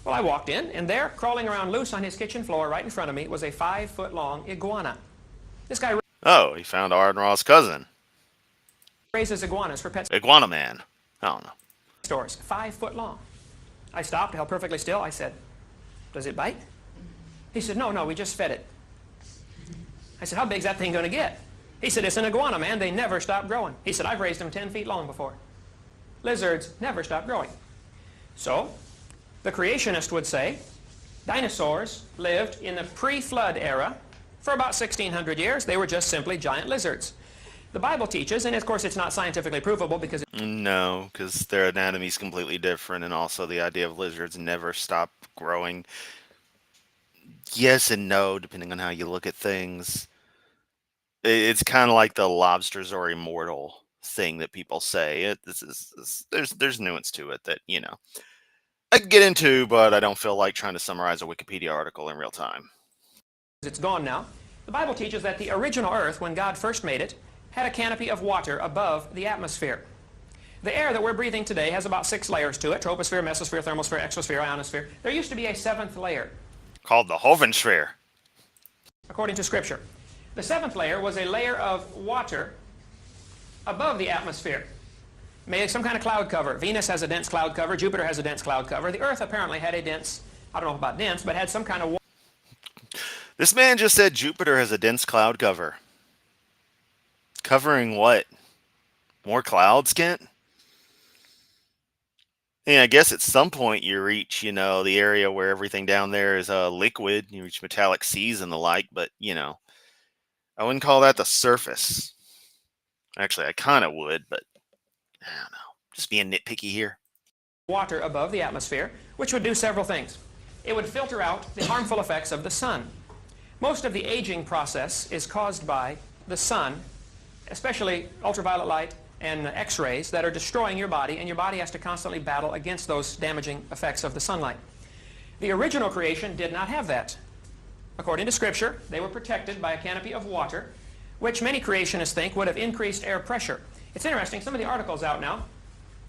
Speaker 3: Well, I walked in, and there, crawling around loose on his kitchen floor right in front of me, was a 5-foot-long iguana. This guy
Speaker 1: Oh, he found Art and Ross' cousin.
Speaker 3: raises iguanas for pet
Speaker 1: Iguana Man. I don't know.
Speaker 3: stores, 5 foot long. I stopped, held perfectly still. I said, "Does it bite?" He said, "No, we just fed it." I said, "How big's that thing going to get?" He said, "It's an iguana, man. They never stop growing." He said, "I've raised them 10 feet long before." Lizards never stop growing. So, the creationist would say, dinosaurs lived in the pre-flood era for about 1,600 years. They were just simply giant lizards. The Bible teaches, and of course it's not scientifically provable because
Speaker 1: No, because their anatomy is completely different, and also the idea of lizards never stop growing. Yes and no, depending on how you look at things. It's kind of like the lobsters are immortal thing that people say. There's nuance to it that, you know, I could get into, but I don't feel like trying to summarize a Wikipedia article in real time.
Speaker 3: it's gone now. The Bible teaches that the original earth, when God first made it, had a canopy of water above the atmosphere. The air that we're breathing today has about 6 layers to it: troposphere, mesosphere, thermosphere, exosphere, ionosphere. There used to be a 7th layer,
Speaker 1: Called the Hovind sphere.
Speaker 3: according to Scripture. The 7th layer was a layer of water above the atmosphere, made some kind of cloud cover. Venus has a dense cloud cover. Jupiter has a dense cloud cover. The Earth apparently had a dense, I don't know about dense, but had some kind of
Speaker 1: This man just said Jupiter has a dense cloud cover. Covering what? More clouds, Kent? Yeah, I guess at some point you reach, you know, the area where everything down there is liquid. You reach metallic seas and the like, but, you know, I wouldn't call that the surface. Actually, I kind of would, but I don't know. Just being nitpicky here.
Speaker 3: water above the atmosphere, which would do several things. It would filter out the harmful effects of the sun. Most of the aging process is caused by the sun, especially ultraviolet light and X-rays that are destroying your body, and your body has to constantly battle against those damaging effects of the sunlight. The original creation did not have that. According to Scripture, they were protected by a canopy of water, which many creationists think would have increased air pressure. It's interesting, some of the articles out now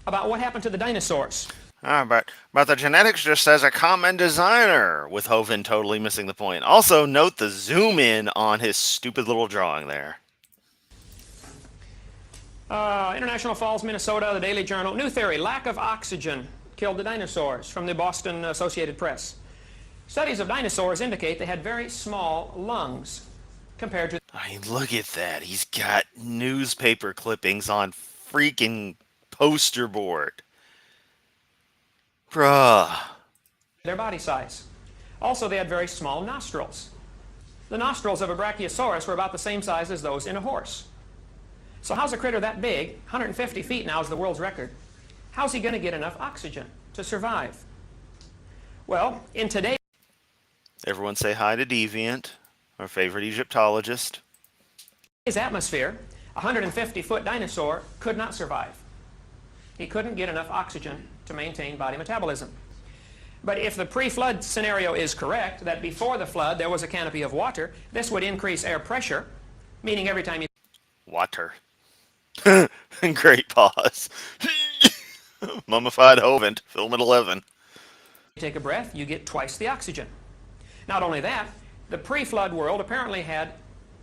Speaker 3: about what happened to the dinosaurs.
Speaker 1: But the genetics just says a common designer, with Hovind totally missing the point. Also, note the zoom in on his stupid little drawing there.
Speaker 3: International Falls, Minnesota, the Daily Journal. New theory: lack of oxygen killed the dinosaurs, from the Boston Associated Press. Studies of dinosaurs indicate they had very small lungs compared to...
Speaker 1: I mean, look at that. He's got newspaper clippings on freaking poster board. Bruh.
Speaker 3: their body size. Also, they had very small nostrils. The nostrils of a brachiosaurus were about the same size as those in a horse. So how's a critter that big, 150 feet now is the world's record, how's he going to get enough oxygen to survive? Well, in today's
Speaker 1: Everyone say hi to Deviant, our favorite Egyptologist.
Speaker 3: atmosphere, a 150-foot dinosaur could not survive. He couldn't get enough oxygen to maintain body metabolism. But if the pre-flood scenario is correct, that before the flood there was a canopy of water, this would increase air pressure, meaning every time you
Speaker 1: Water. Great pause. Mummified Hovind, film at 11.
Speaker 3: take a breath, you get twice the oxygen. Not only that, The pre-flood world apparently had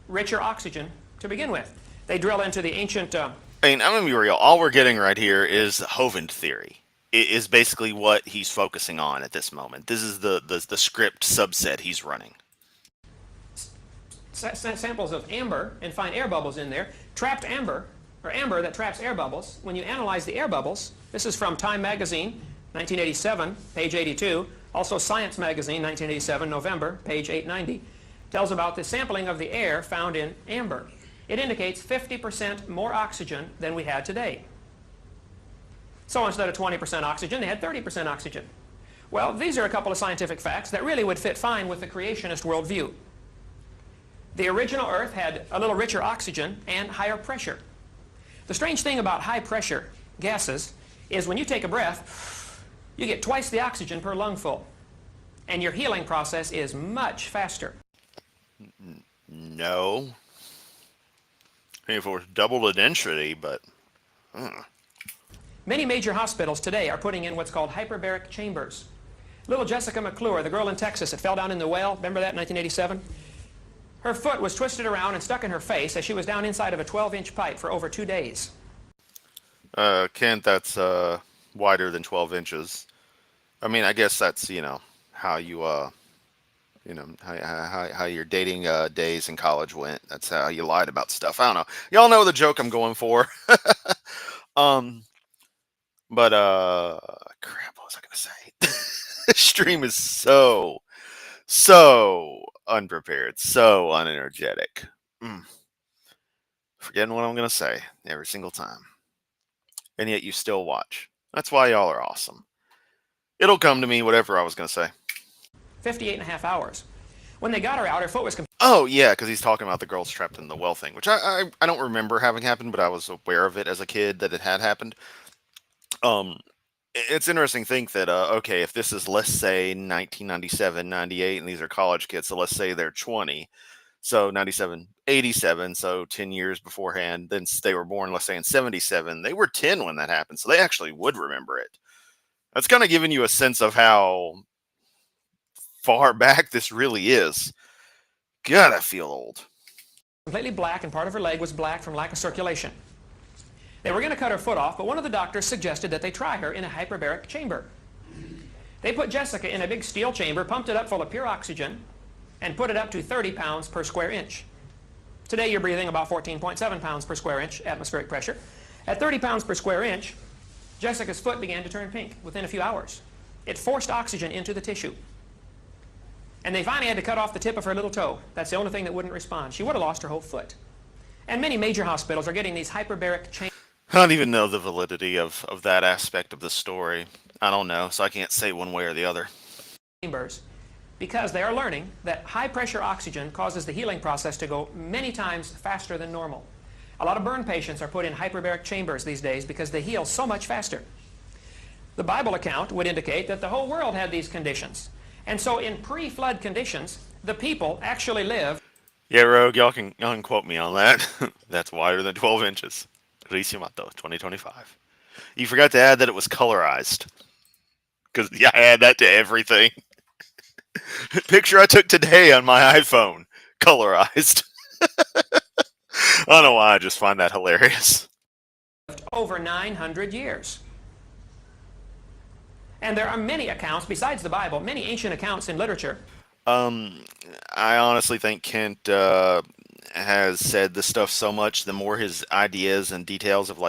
Speaker 3: richer oxygen to begin with. They drill into the ancient...
Speaker 1: I mean, I'm gonna be real. All we're getting right here is the Hovind theory. It is basically what he's focusing on at this moment. This is the script subset he's running.
Speaker 3: samples of amber and find air bubbles in there. Trapped amber, or amber that traps air bubbles. When you analyze the air bubbles, this is from Time Magazine, 1987, page 82. Also Science Magazine, 1987, November, page 890. Tells about the sampling of the air found in amber. It indicates 50% more oxygen than we had today. So instead of 20% oxygen, they had 30% oxygen. Well, these are a couple of scientific facts that really would fit fine with the creationist worldview. The original Earth had a little richer oxygen and higher pressure. The strange thing about high pressure gases is when you take a breath, you get twice the oxygen per lungful. And your healing process is much faster.
Speaker 1: No. I mean, if it were double the density, but...
Speaker 3: Many major hospitals today are putting in what's called hyperbaric chambers. Little Jessica McClure, the girl in Texas that fell down in the well, remember that in 1987? Her foot was twisted around and stuck in her face as she was down inside of a 12-inch pipe for over 2 days.
Speaker 1: Kent, that's wider than 12 inches. I mean, I guess that's, how you, how your dating days in college went. That's how you lied about stuff. I don't know. Y'all know the joke I'm going for. But crap, what was I gonna say? This stream is so unprepared, so unenergetic. Forgetting what I'm gonna say every single time. And yet you still watch. That's why y'all are awesome. It'll come to me, whatever I was gonna say.
Speaker 3: 58.5 hours. When they got her out, her foot was...
Speaker 1: Oh, yeah, because he's talking about the girls trapped in the well thing, which I don't remember having happened, but I was aware of it as a kid that it had happened. It's interesting to think that, okay, if this is, let's say, 1997, 98, and these are college kids, so let's say they're 20, so 97, 87, so 10 years beforehand, then they were born, let's say, in 77, they were 10 when that happened, so they actually would remember it. That's kind of giving you a sense of how far back this really is. God, I feel old.
Speaker 3: Completely black, and part of her leg was black from lack of circulation. They were going to cut her foot off, but one of the doctors suggested that they try her in a hyperbaric chamber. They put Jessica in a big steel chamber, pumped it up full of pure oxygen, and put it up to 30 pounds per square inch. Today you're breathing about 14.7 pounds per square inch atmospheric pressure. At 30 pounds per square inch, Jessica's foot began to turn pink within a few hours. It forced oxygen into the tissue. And they finally had to cut off the tip of her little toe. That's the only thing that wouldn't respond. She would have lost her whole foot. And many major hospitals are getting these hyperbaric chambers.
Speaker 1: I don't even know the validity of that aspect of the story. I don't know, so I can't say one way or the other.
Speaker 3: Because they are learning that high pressure oxygen causes the healing process to go many times faster than normal. A lot of burn patients are put in hyperbaric chambers these days because they heal so much faster. The Bible account would indicate that the whole world had these conditions. And so in pre-flood conditions, the people actually lived.
Speaker 1: Yeah, Rogue, y'all can quote me on that. That's wider than 12 inches. Yamato, 2025. You forgot to add that it was colorized. Because, yeah, I add that to everything. Picture I took today on my iPhone. Colorized. I don't know why, I just find that hilarious.
Speaker 3: Over 900 years. And there are many accounts, besides the Bible, many ancient accounts in literature.
Speaker 1: I honestly think Kent has said this stuff so much, the more his ideas and details of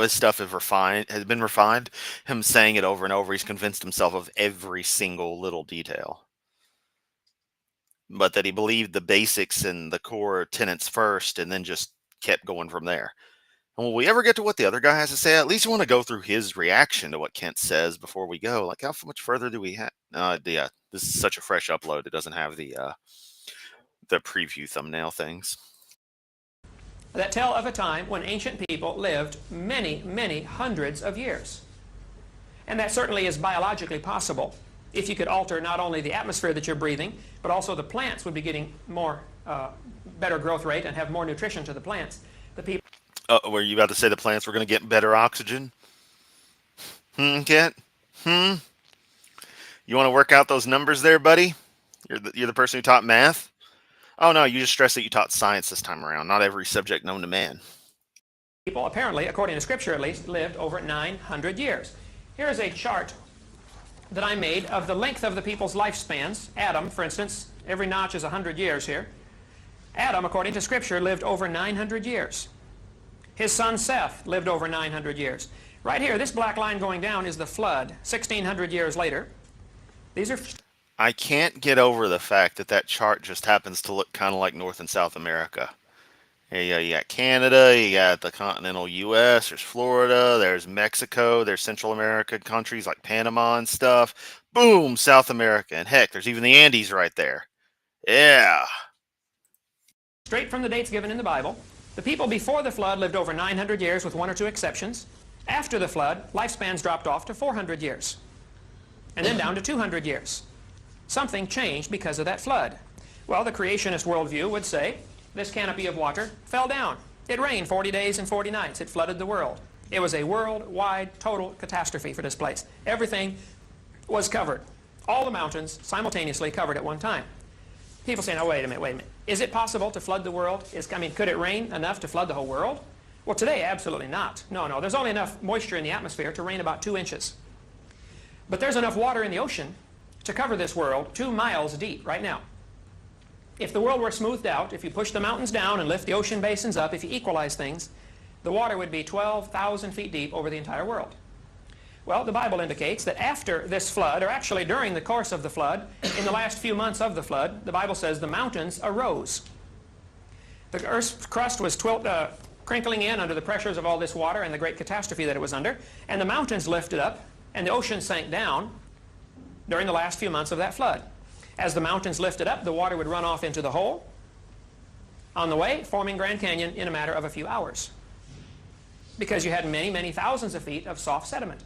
Speaker 1: his stuff has been refined, him saying it over and over, he's convinced himself of every single little detail. But that he believed the basics and the core tenets first and then just kept going from there. And will we ever get to what the other guy has to say? At least you want to go through his reaction to what Kent says before we go. Like, how much further do we have? Yeah, this is such a fresh upload. It doesn't have the preview thumbnail things.
Speaker 3: That tell of a time when ancient people lived many, many hundreds of years. And that certainly is biologically possible. If you could alter not only the atmosphere that you're breathing, but also the plants would be getting more, better growth rate and have more nutrition to the plants. The people.
Speaker 1: Were you about to say the plants were going to get better oxygen? Kent? You want to work out those numbers there, buddy? You're the person who taught math? Oh no, you just stressed that you taught science this time around, not every subject known to man.
Speaker 3: People, apparently, according to Scripture at least, lived over 900 years. Here's a chart that I made of the length of the people's lifespans. Adam, for instance, every notch is 100 years here. Adam, according to Scripture, lived over 900 years. His son Seth lived over 900 years. Right here, this black line going down is the flood, 1,600 years later. These are...
Speaker 1: I can't get over the fact that that chart just happens to look kind of like North and South America. You got Canada, you got the continental U.S., there's Florida, there's Mexico, there's Central America countries like Panama and stuff. Boom, South America. And heck, there's even the Andes right there. Yeah.
Speaker 3: Straight from the dates given in the Bible. The people before the flood lived over 900 years with one or two exceptions. After the flood, lifespans dropped off to 400 years. And then down to 200 years. Something changed because of that flood. Well, the creationist worldview would say, this canopy of water fell down. It rained 40 days and 40 nights. It flooded the world. It was a worldwide total catastrophe for this place. Everything was covered. All the mountains simultaneously covered at one time. People say, no, wait a minute. Is it possible to flood the world? Could it rain enough to flood the whole world? Well, today, absolutely not. No. There's only enough moisture in the atmosphere to rain about 2 inches. But there's enough water in the ocean to cover this world 2 miles deep right now. If the world were smoothed out, if you push the mountains down and lift the ocean basins up, if you equalize things, the water would be 12,000 feet deep over the entire world. Well, the Bible indicates that after this flood, or actually during the course of the flood, in the last few months of the flood, the Bible says the mountains arose. The earth's crust was crinkling in under the pressures of all this water and the great catastrophe that it was under, and the mountains lifted up, and the ocean sank down during the last few months of that flood. As the mountains lifted up, the water would run off into the hole on the way, forming Grand Canyon in a matter of a few hours. Because you had many, many thousands of feet of soft sediment.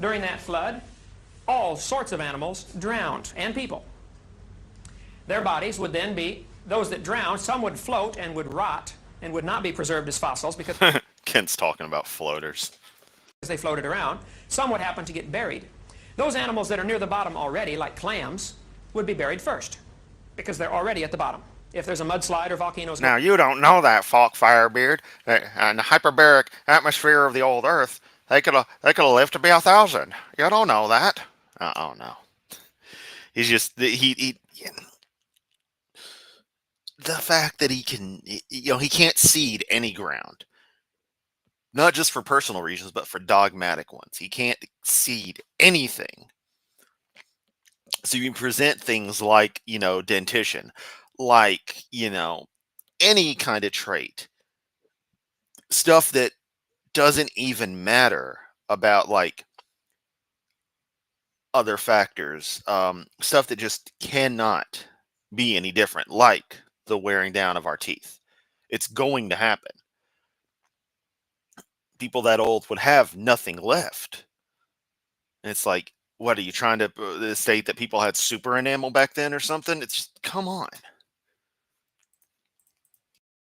Speaker 3: During that flood, all sorts of animals drowned, and people. Their bodies would then be, those that drowned, some would float and would rot and would not be preserved as fossils because
Speaker 1: Kent's talking about floaters.
Speaker 3: They floated around. Some would happen to get buried. Those animals that are near the bottom already, like clams, would be buried first because they're already at the bottom. If there's a mudslide or volcanoes...
Speaker 1: Now, you don't know that, Falk Firebeard. In the hyperbaric atmosphere of the old Earth, they could have lived to be 1,000. You don't know that. Oh, no. He's just... The fact that he can't cede any ground. Not just for personal reasons, but for dogmatic ones. He can't cede anything. So you can present things like, dentition, like, any kind of trait. Stuff that doesn't even matter about, like, other factors. Stuff that just cannot be any different, like the wearing down of our teeth. It's going to happen. People that old would have nothing left. And it's like, what are you trying to state that people had super enamel back then or something? It's just, come on.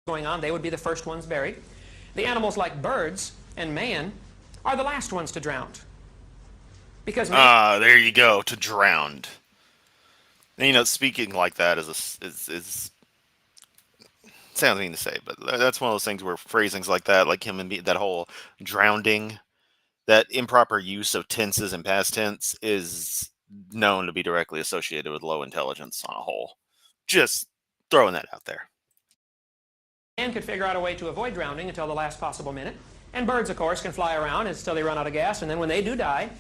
Speaker 3: Going on, they would be the first ones buried. The animals like birds and man are the last ones to drown. Because
Speaker 1: there you go, to drowned. And, speaking like that is sounds mean to say, but that's one of those things where phrasings like that, like him and me, that whole drowning, that improper use of tenses and past tense is known to be directly associated with low intelligence on a whole. Just throwing that out there.
Speaker 3: Man could figure out a way to avoid drowning until the last possible minute. And birds, of course, can fly around until they run out of gas. And then when they do die,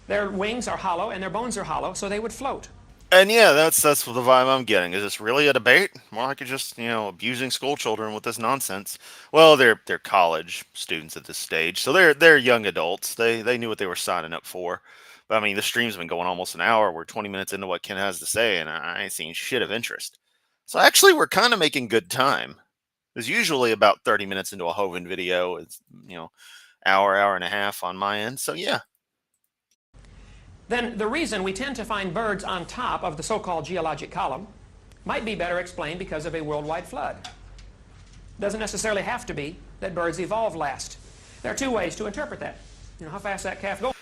Speaker 3: their wings are hollow and their bones are hollow, so they would float.
Speaker 1: And yeah, that's the vibe I'm getting. Is this really a debate? More like you're just, abusing school children with this nonsense. Well, they're college students at this stage, so they're young adults. They knew what they were signing up for. But I mean, the stream's been going almost an hour. We're 20 minutes into what Ken has to say, and I ain't seen shit of interest. So actually, we're kind of making good time. There's usually about 30 minutes into a Hovind video. It's, hour and a half on my end. So yeah.
Speaker 3: Then the reason we tend to find birds on top of the so-called geologic column might be better explained because of a worldwide flood. Doesn't necessarily have to be that birds evolved last. There are two ways to interpret that. How fast that calf goes.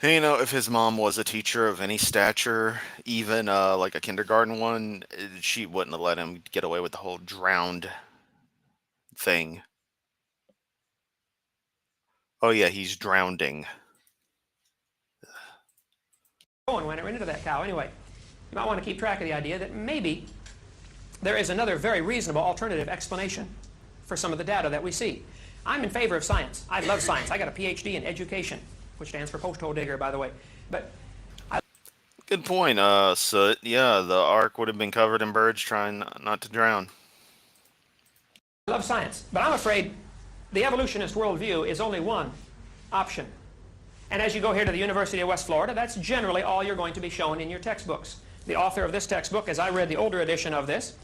Speaker 1: You know, if his mom was a teacher of any stature, even like a kindergarten one, she wouldn't have let him get away with the whole drowned thing. Oh yeah, he's drowning.
Speaker 3: Going when it ran into that cow. Anyway, you might want to keep track of the idea that maybe there is another very reasonable alternative explanation for some of the data that we see. I'm in favor of science. I love science. I got a PhD in education, which stands for post-hole digger, by the way. But
Speaker 1: Good point, Soot. Yeah, the ark would have been covered in birds trying not to drown.
Speaker 3: I love science. But I'm afraid the evolutionist worldview is only one option. And as you go here to the University of West Florida, that's generally all you're going to be shown in your textbooks. The author of this textbook, as I read the older edition of this,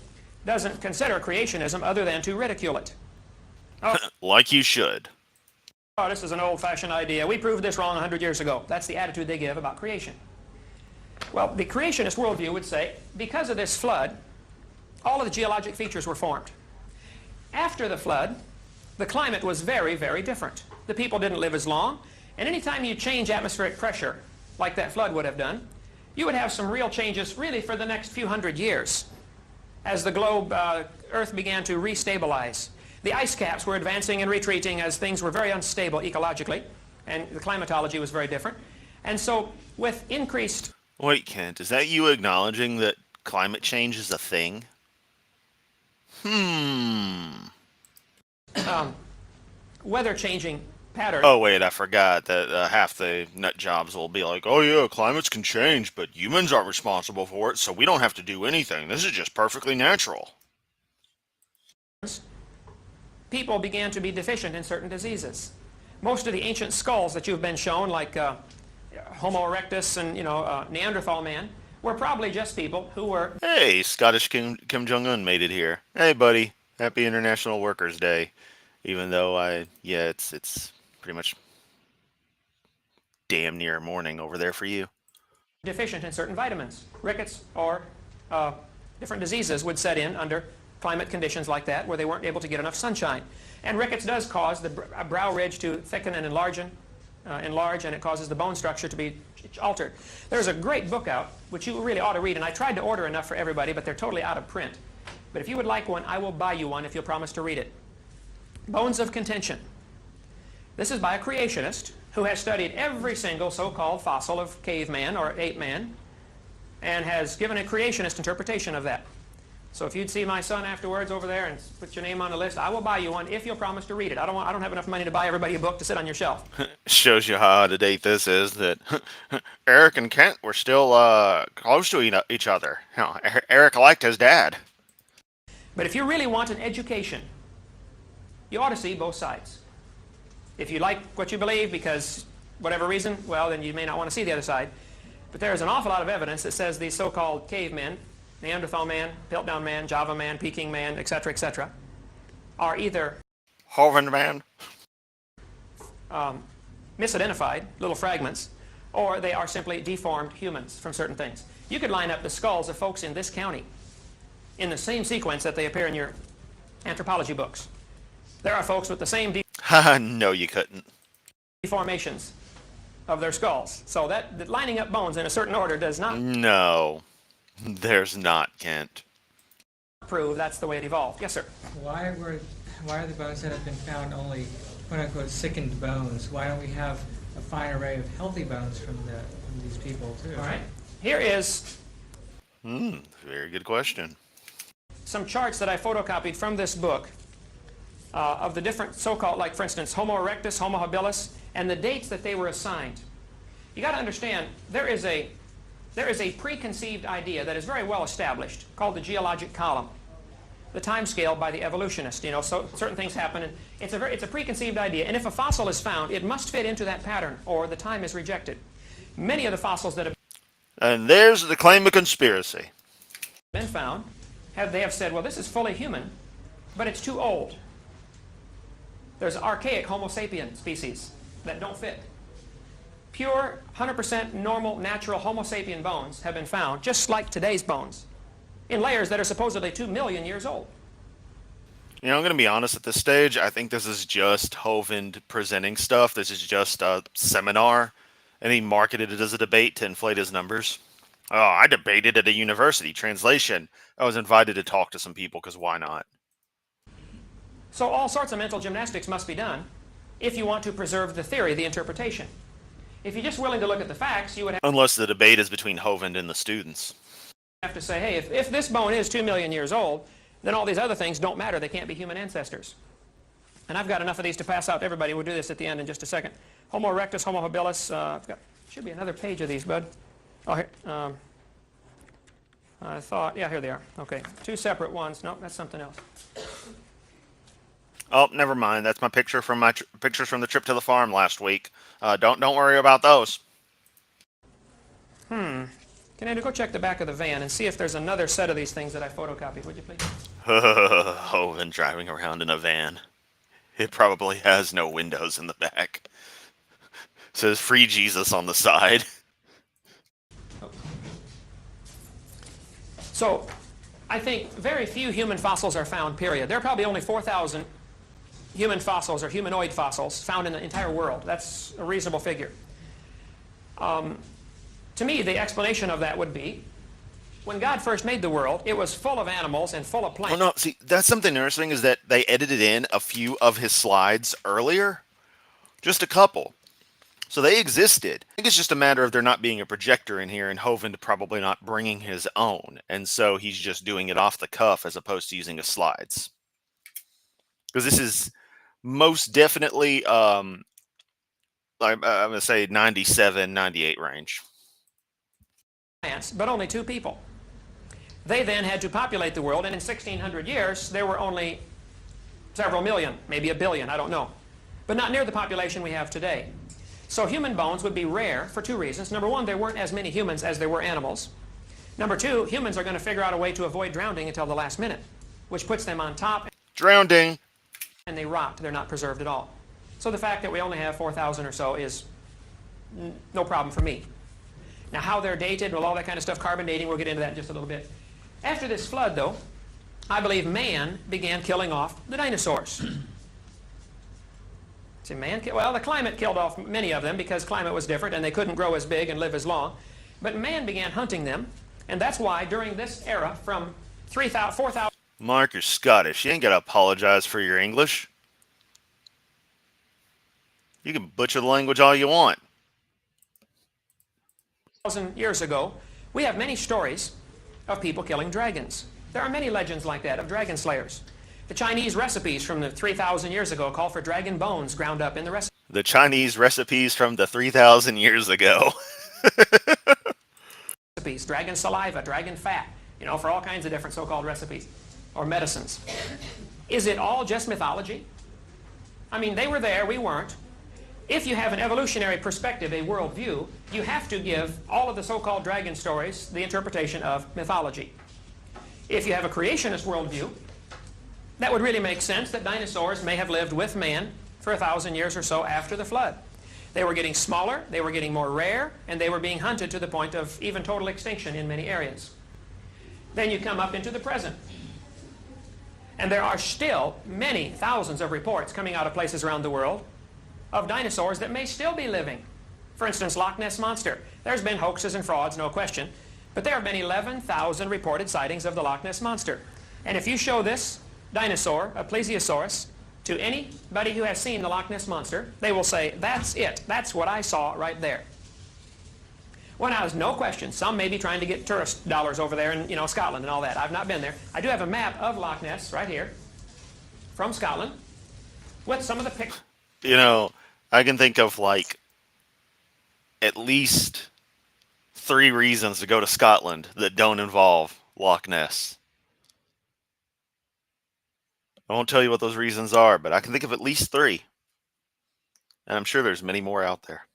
Speaker 3: doesn't consider creationism other than to ridicule it. Oh,
Speaker 1: Like you should.
Speaker 3: oh, this is an old-fashioned idea. We proved this wrong 100 years ago. That's the attitude they give about creation. Well, the creationist worldview would say, because of this flood, all of the geologic features were formed. After the flood, the climate was very, very different. The people didn't live as long, and anytime you change atmospheric pressure, like that flood would have done, you would have some real changes really for the next few hundred years as the globe, Earth began to restabilize. The ice caps were advancing and retreating as things were very unstable ecologically, and the climatology was very different. And so with increased
Speaker 1: Wait, Kent, is that you acknowledging that climate change is a thing?
Speaker 3: weather changing pattern,
Speaker 1: Oh, wait, I forgot that half the nut jobs will be like, oh, yeah, climates can change, but humans aren't responsible for it, so we don't have to do anything. This is just perfectly natural.
Speaker 3: people began to be deficient in certain diseases. Most of the ancient skulls that you've been shown, like Homo erectus and Neanderthal man, were probably just people who were
Speaker 1: Hey, Scottish Kim Jong-un made it here. Hey, buddy. Happy International Workers' Day. Even though it's pretty much damn near morning over there for you.
Speaker 3: deficient in certain vitamins. Rickets or different diseases would set in under climate conditions like that where they weren't able to get enough sunshine. And rickets does cause the brow ridge to thicken and enlarge, and it causes the bone structure to be altered. There's a great book out, which you really ought to read, and I tried to order enough for everybody, but they're totally out of print. But if you would like one, I will buy you one if you'll promise to read it. Bones of Contention. This is by a creationist who has studied every single so-called fossil of caveman or ape man and has given a creationist interpretation of that. So if you'd see my son afterwards over there and put your name on the list, I will buy you one if you'll promise to read it. I don't have enough money to buy everybody a book to sit on your shelf.
Speaker 1: Shows you how out of date this is, that Eric and Kent were still close to each other. You know, Eric liked his dad.
Speaker 3: But if you really want an education, you ought to see both sides. If you like what you believe because whatever reason, well, then you may not want to see the other side. But there is an awful lot of evidence that says these so-called cavemen, Neanderthal man, Piltdown man, Java man, Peking man, etc., are either
Speaker 1: Hovind man.
Speaker 3: misidentified, little fragments, or they are simply deformed humans from certain things. You could line up the skulls of folks in this county in the same sequence that they appear in your anthropology books. There are folks with the same
Speaker 1: Haha, no you couldn't.
Speaker 3: deformations of their skulls. So that lining up bones in a certain order does not
Speaker 1: No, there's not, Kent.
Speaker 3: prove that's the way it evolved. Yes, sir.
Speaker 6: Why are the bones that have been found only quote-unquote sickened bones? Why don't we have a fine array of healthy bones from these people too?
Speaker 3: All right. Here is
Speaker 1: Very good question.
Speaker 3: some charts that I photocopied from this book of the different so-called, like for instance, Homo erectus, Homo habilis, and the dates that they were assigned. You got to understand, there is a preconceived idea that is very well established called the geologic column, the time scale by the evolutionist. You know, so certain things happen, and it's a preconceived idea. And if a fossil is found, it must fit into that pattern, or the time is rejected. Many of the fossils that have
Speaker 1: And there's the claim of conspiracy.
Speaker 3: been found, they have said, well, this is fully human, but it's too old. There's archaic Homo sapien species that don't fit. Pure, 100% normal, natural Homo sapien bones have been found, just like today's bones, in layers that are supposedly 2 million years old.
Speaker 1: You know, I'm going to be honest at this stage. I think this is just Hovind presenting stuff. This is just a seminar. And he marketed it as a debate to inflate his numbers. Oh, I debated at a university. Translation: I was invited to talk to some people because why not?
Speaker 3: So all sorts of mental gymnastics must be done if you want to preserve the theory, the interpretation. If you're just willing to look at the facts, you would
Speaker 1: Unless the debate is between Hovind and the students.
Speaker 3: have to say, hey, if this bone is 2 million years old, then all these other things don't matter. They can't be human ancestors. And I've got enough of these to pass out to everybody. We'll do this at the end in just a second. Homo erectus, Homo habilis. Should be another page of these, bud. Oh, here. I thought, yeah, here they are. Okay, 2 separate ones. No, that's something else.
Speaker 1: Oh, never mind. That's my picture from my pictures from the trip to the farm last week. Don't worry about those.
Speaker 3: Can I go check the back of the van and see if there's another set of these things that I photocopied, would you please?
Speaker 1: Hovind driving around in a van. It probably has no windows in the back. It says "Free Jesus" on the side.
Speaker 3: So, I think very few human fossils are found, period. There are probably only 4,000 human fossils or humanoid fossils found in the entire world. That's a reasonable figure. To me, the explanation of that would be, when God first made the world, it was full of animals and full of plants.
Speaker 1: Oh no, see, that's something interesting is that they edited in a few of his slides earlier. Just a couple. So they existed. I think it's just a matter of there not being a projector in here and Hovind probably not bringing his own. And so he's just doing it off the cuff as opposed to using his slides. Because this is most definitely, I'm going to say 97, 98 range.
Speaker 3: But only 2 people. They then had to populate the world, and in 1,600 years, there were only several million, maybe a billion, I don't know. But not near the population we have today. So human bones would be rare for 2 reasons. Number 1, there weren't as many humans as there were animals. Number 2, humans are going to figure out a way to avoid drowning until the last minute, which puts them on top.
Speaker 1: Drowning.
Speaker 3: And they rot. They're not preserved at all. So the fact that we only have 4,000 or so is no problem for me. Now, how they're dated, well, all that kind of stuff, carbon dating, we'll get into that in just a little bit. After this flood, though, I believe man began killing off the dinosaurs. See, well, the climate killed off many of them because climate was different and they couldn't grow as big and live as long. But man began hunting them, and that's why during this era, from 4,000...
Speaker 1: Mark, you're Scottish. You ain't got to apologize for your English. You can butcher the language all you want.
Speaker 3: 1,000 years ago, we have many stories of people killing dragons. There are many legends like that of dragon slayers. The Chinese recipes from the 3,000 years ago call for dragon bones ground up in the recipe.
Speaker 1: The Chinese recipes from the 3,000 years ago.
Speaker 3: Dragon saliva, dragon fat, you know, for all kinds of different so-called recipes or medicines. Is it all just mythology? I mean, they were there, we weren't. If you have an evolutionary perspective, a worldview, you have to give all of the so-called dragon stories the interpretation of mythology. If you have a creationist worldview, that would really make sense that dinosaurs may have lived with man for 1,000 years or so after the flood. They were getting smaller, they were getting more rare, and they were being hunted to the point of even total extinction in many areas. Then you come up into the present. And there are still many thousands of reports coming out of places around the world of dinosaurs that may still be living. For instance, Loch Ness Monster. There's been hoaxes and frauds, no question. But there have been 11,000 reported sightings of the Loch Ness Monster. And if you show this dinosaur, a plesiosaurus, to anybody who has seen the Loch Ness Monster, they will say, that's it. That's what I saw right there. Well, now, there's no question. Some may be trying to get tourist dollars over there in, Scotland and all that. I've not been there. I do have a map of Loch Ness right here from Scotland with some of the pictures.
Speaker 1: I can think of like at least 3 reasons to go to Scotland that don't involve Loch Ness. I won't tell you what those reasons are, but I can think of at least 3. And I'm sure there's many more out there.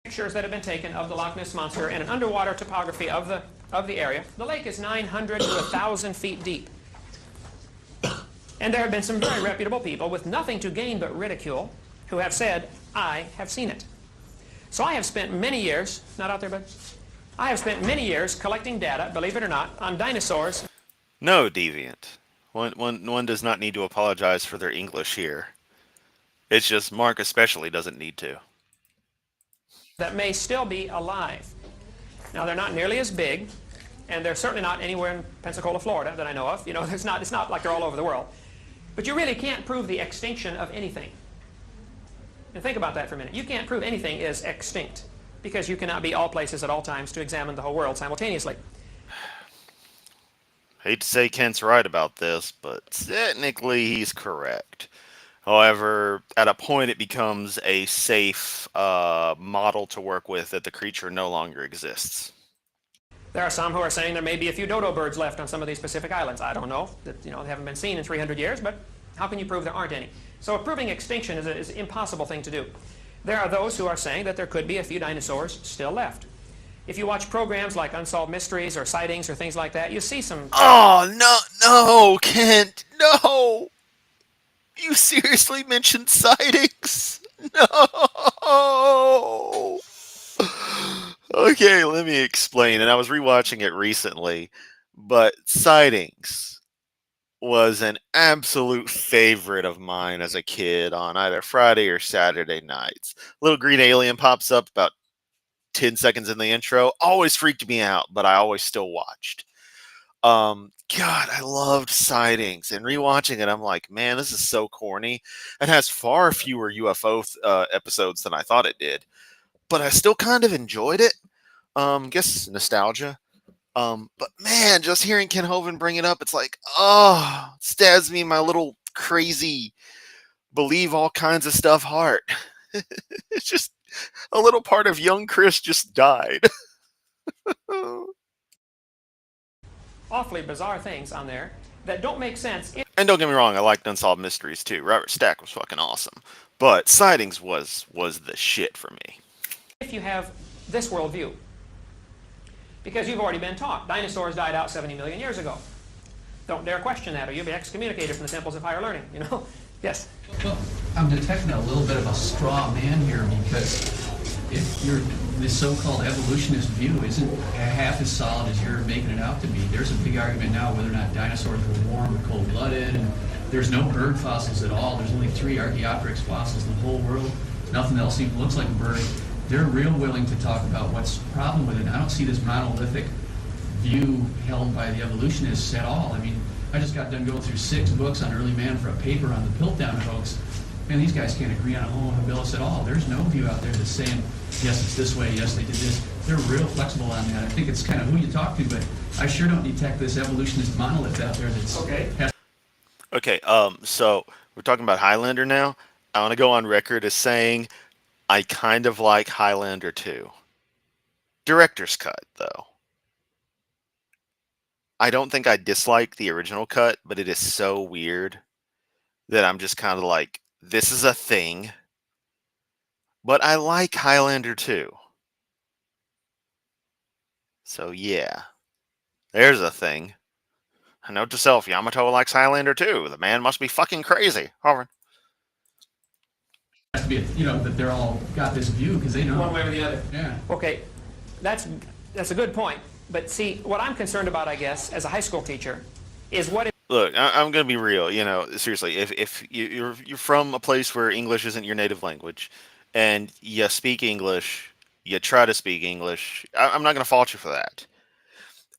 Speaker 3: Pictures that have been taken of the Loch Ness Monster and an underwater topography of the area. The lake is 900 to 1,000 feet deep. And there have been some very reputable people with nothing to gain but ridicule who have said, I have seen it. So I have spent many years, not out there, bud? I have spent many years collecting data, believe it or not, on dinosaurs.
Speaker 1: No, Deviant. One does not need to apologize for their English here. It's just Mark especially doesn't need to.
Speaker 3: that may still be alive. Now, they're not nearly as big, and they're certainly not anywhere in Pensacola, Florida, that I know of. You know, it's not like they're all over the world. But you really can't prove the extinction of anything. And think about that for a minute. You can't prove anything is extinct, because you cannot be all places at all times to examine the whole world simultaneously.
Speaker 1: Hate to say Kent's right about this, but technically he's correct. However, at a point it becomes a safe model to work with that the creature no longer exists.
Speaker 3: There are some who are saying there may be a few dodo birds left on some of these Pacific islands. I don't know. That, they haven't been seen in 300 years, but how can you prove there aren't any? So proving extinction is an impossible thing to do. There are those who are saying that there could be a few dinosaurs still left. If you watch programs like Unsolved Mysteries or Sightings or things like that, you see some...
Speaker 1: Oh, no, Kent, no! You seriously mentioned sightings? No! Okay, let me explain. And I was rewatching it recently, but sightings was an absolute favorite of mine as a kid on either Friday or Saturday nights. Little green alien pops up about 10 seconds in the intro. Always freaked me out, but I always still watched. God, I loved sightings, and rewatching it, I'm like, man, this is so corny. It has far fewer UFO episodes than I thought it did, but I still kind of enjoyed it. Guess nostalgia. But man, just hearing Ken Hovind bring it up, it's like, oh, stabs me in my little crazy, believe all kinds of stuff heart. It's just a little part of young Chris just died.
Speaker 3: awfully bizarre things on there that don't make sense.
Speaker 1: And don't get me wrong, I liked Unsolved Mysteries too. Robert Stack was fucking awesome. But Sightings was the shit for me.
Speaker 3: If you have this worldview, because you've already been taught dinosaurs died out 70 million years ago. Don't dare question that, or you'll be excommunicated from the temples of higher learning. Yes.
Speaker 7: Well, I'm detecting a little bit of a straw man here, because if this so-called evolutionist view isn't half as solid as you're making it out to be, there's a big argument now whether or not dinosaurs were warm or cold-blooded, and there's no bird fossils at all. There's only 3 Archaeopteryx fossils in the whole world. Nothing else even looks like a bird. They're real willing to talk about what's the problem with it. I don't see this monolithic view held by the evolutionists at all. I mean, I just got done going through 6 books on early man for a paper on the Piltdown hoax. Man, these guys can't agree on a homo habilis at all. There's no view out there that's saying, yes, it's this way, yes, they did this. They're real flexible on that. I think it's kind of who you talk to, but I sure don't detect this evolutionist monolith out there that's...
Speaker 1: Okay, so we're talking about Highlander now. I want to go on record as saying I kind of like Highlander 2. Director's cut, though. I don't think I dislike the original cut, but it is so weird that I'm just kind of like, this is a thing. But I like Highlander 2. So yeah, there's a thing. Note to self, Yamato likes Highlander 2. The man must be fucking crazy. Hovind.
Speaker 7: Has to be, that they're all got this view because they know.
Speaker 3: One way or the other.
Speaker 7: Yeah.
Speaker 3: Okay, that's a good point. But see, what I'm concerned about, I guess, as a high school teacher, is what...
Speaker 1: Look, I'm going to be real. Seriously, if you're from a place where English isn't your native language, and you speak English, you try to speak English, I'm not going to fault you for that.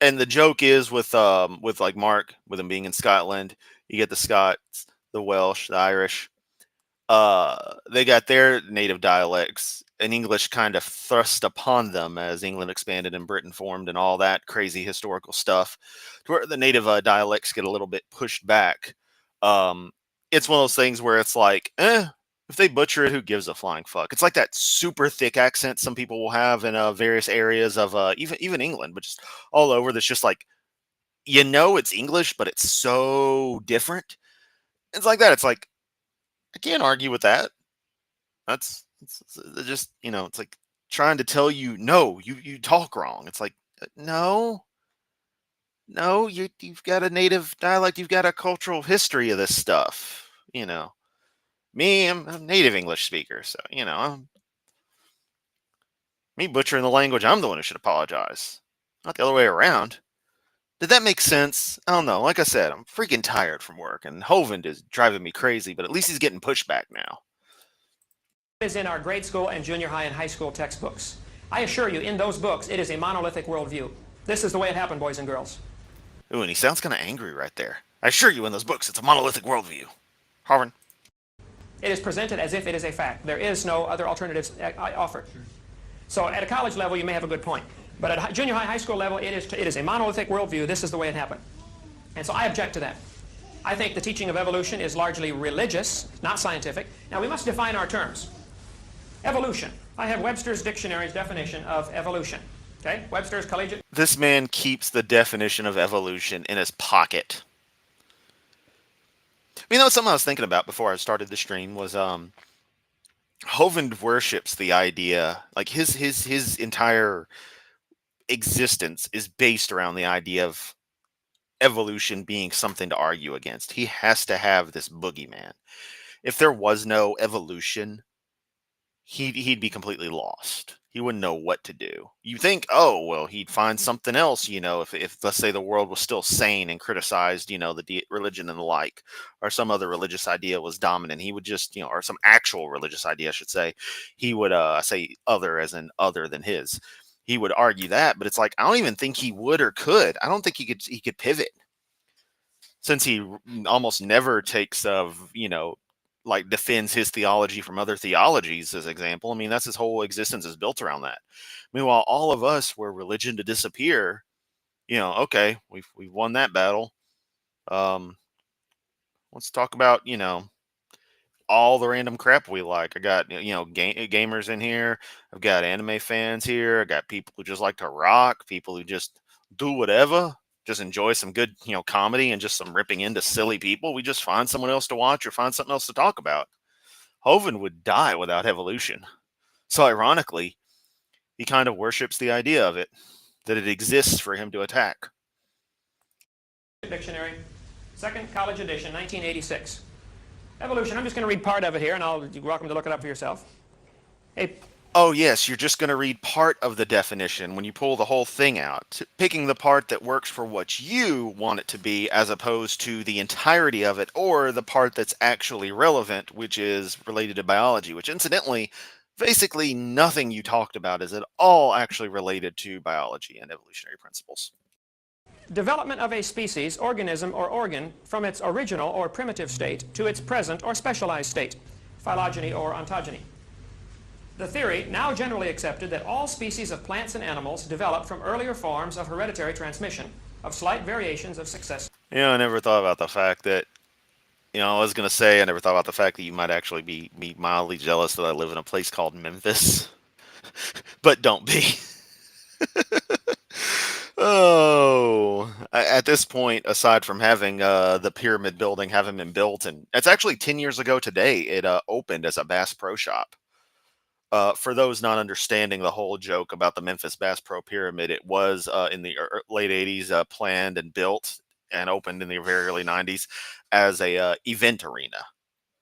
Speaker 1: And the joke is with like Mark, with him being in Scotland, you get the Scots, the Welsh, the Irish. They got their native dialects, and English kind of thrust upon them as England expanded and Britain formed and all that crazy historical stuff, to where the native dialects get a little bit pushed back. It's one of those things where it's like, if they butcher it, who gives a flying fuck? It's like that super thick accent some people will have in various areas of even England, but just all over. That's just like, it's English, but it's so different. It's like that. It's like, I can't argue with that. It's just, it's like trying to tell you, no, you talk wrong. It's like, no, you've got a native dialect. You've got a cultural history of this stuff. Me, I'm a native English speaker. So, me butchering the language, I'm the one who should apologize. Not the other way around. Did that make sense? I don't know. Like I said, I'm freaking tired from work, and Hovind is driving me crazy, but at least he's getting pushback now.
Speaker 3: is in our grade school and junior high and high school textbooks. I assure you, in those books, it is a monolithic worldview. This is the way it happened, boys and girls.
Speaker 1: Ooh, and he sounds kind of angry right there. I assure you in those books, it's a monolithic worldview. Harvin.
Speaker 3: It is presented as if it is a fact. There is no other alternatives offered. So at a college level, you may have a good point. But at junior high, high school level, it is a monolithic worldview. This is the way it happened. And so I object to that. I think the teaching of evolution is largely religious, not scientific. Now, we must define our terms. Evolution. I have Webster's Dictionary's definition of evolution. Okay? Webster's Collegiate.
Speaker 1: This man keeps the definition of evolution in his pocket. You know, something I was thinking about before I started the stream was Hovind worships the idea, like his entire existence is based around the idea of evolution being something to argue against. He has to have this boogeyman. If there was no evolution, he'd be completely lost. He wouldn't know what to do. You think, oh, well, he'd find something else, you know, if let's say the world was still sane and criticized, you know, the religion and the like, or some other religious idea was dominant, he would just, you know, or some actual religious idea, I should say, he would say other as in other than his. He would argue that, but it's like, I don't even think he would or could. I don't think he could pivot, since he almost never takes of, you know, like defends his theology from other theologies as example. I mean, that's his whole existence is built around that. Meanwhile, all of us were religion to disappear. You know, okay, we've won that battle. Let's talk about, you know, all the random crap we like. I got, you know, gamers in here. I've got anime fans here. I got people who just like to rock, people who just do whatever, just enjoy some good, you know, comedy and just some ripping into silly people. We just find someone else to watch or find something else to talk about. Hovind would die without evolution. So ironically, he kind of worships the idea of it, that it exists for him to attack.
Speaker 3: Dictionary, second college edition, 1986. Evolution, I'm just going to read part of it here, and you're welcome to look it up for yourself.
Speaker 1: Oh, yes, you're just going to read part of the definition when you pull the whole thing out, picking the part that works for what you want it to be as opposed to the entirety of it or the part that's actually relevant, which is related to biology, which incidentally, basically nothing you talked about is at all actually related to biology and evolutionary principles.
Speaker 3: Development of a species, organism, or organ from its original or primitive state to its present or specialized state, phylogeny or ontogeny. The theory, now generally accepted, that all species of plants and animals develop from earlier forms of hereditary transmission, of slight variations of success.
Speaker 1: You know, I never thought about the fact that, you know, I was going to say, I never thought about the fact that you might actually be mildly jealous that I live in a place called Memphis. But don't be. Oh, at this point, aside from having the pyramid building having been built, and it's actually 10 years ago today, it opened as a Bass Pro Shop. For those not understanding the whole joke about the Memphis Bass Pro Pyramid, it was in the late 80s planned and built and opened in the very early 90s as a event arena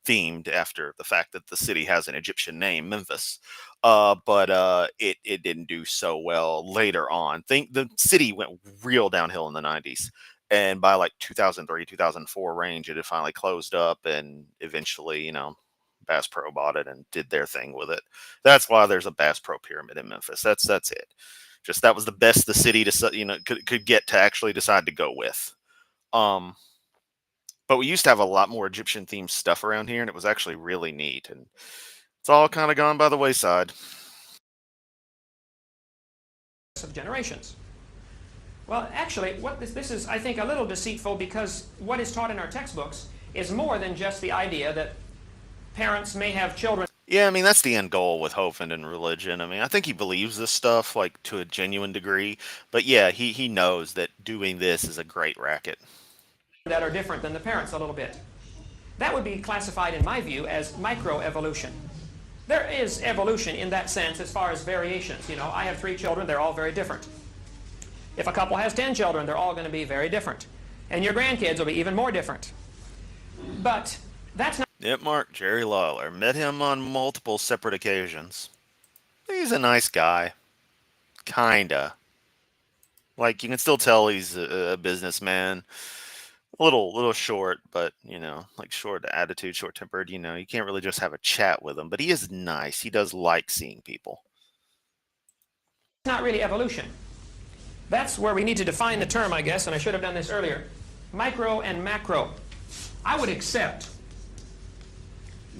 Speaker 1: themed after the fact that the city has an Egyptian name, Memphis. But it didn't do so well later on. The city went real downhill in the 90s. And by like 2003, 2004 range, it had finally closed up and eventually, you know, Bass Pro bought it and did their thing with it. That's why there's a Bass Pro Pyramid in Memphis. That's it. Just that was the best the city could get to actually decide to go with. But we used to have a lot more Egyptian themed stuff around here, and it was actually really neat. And it's all kind of gone by the wayside.
Speaker 3: Of generations. Well, actually, what this is, I think, a little deceitful, because what is taught in our textbooks is more than just the idea that parents may have children.
Speaker 1: Yeah, I mean, that's the end goal with Hovind and religion. I mean, I think he believes this stuff, like, to a genuine degree. But yeah, he knows that doing this is a great racket.
Speaker 3: That are different than the parents a little bit. That would be classified, in my view, as microevolution. There is evolution in that sense as far as variations. You know, I have 3 children, they're all very different. If a couple has 10 children, they're all going to be very different. And your grandkids will be even more different. But that's not...
Speaker 1: Yep, Mark, Jerry Lawler. Met him on multiple separate occasions. He's a nice guy. Kinda. Like, you can still tell he's a businessman. little short, but like short attitude, short tempered. You can't really just have a chat with him. But he is nice. He does like seeing people.
Speaker 3: It's not really evolution. That's where we need to define the term, I guess, and I should have done this earlier. Micro and macro. I would accept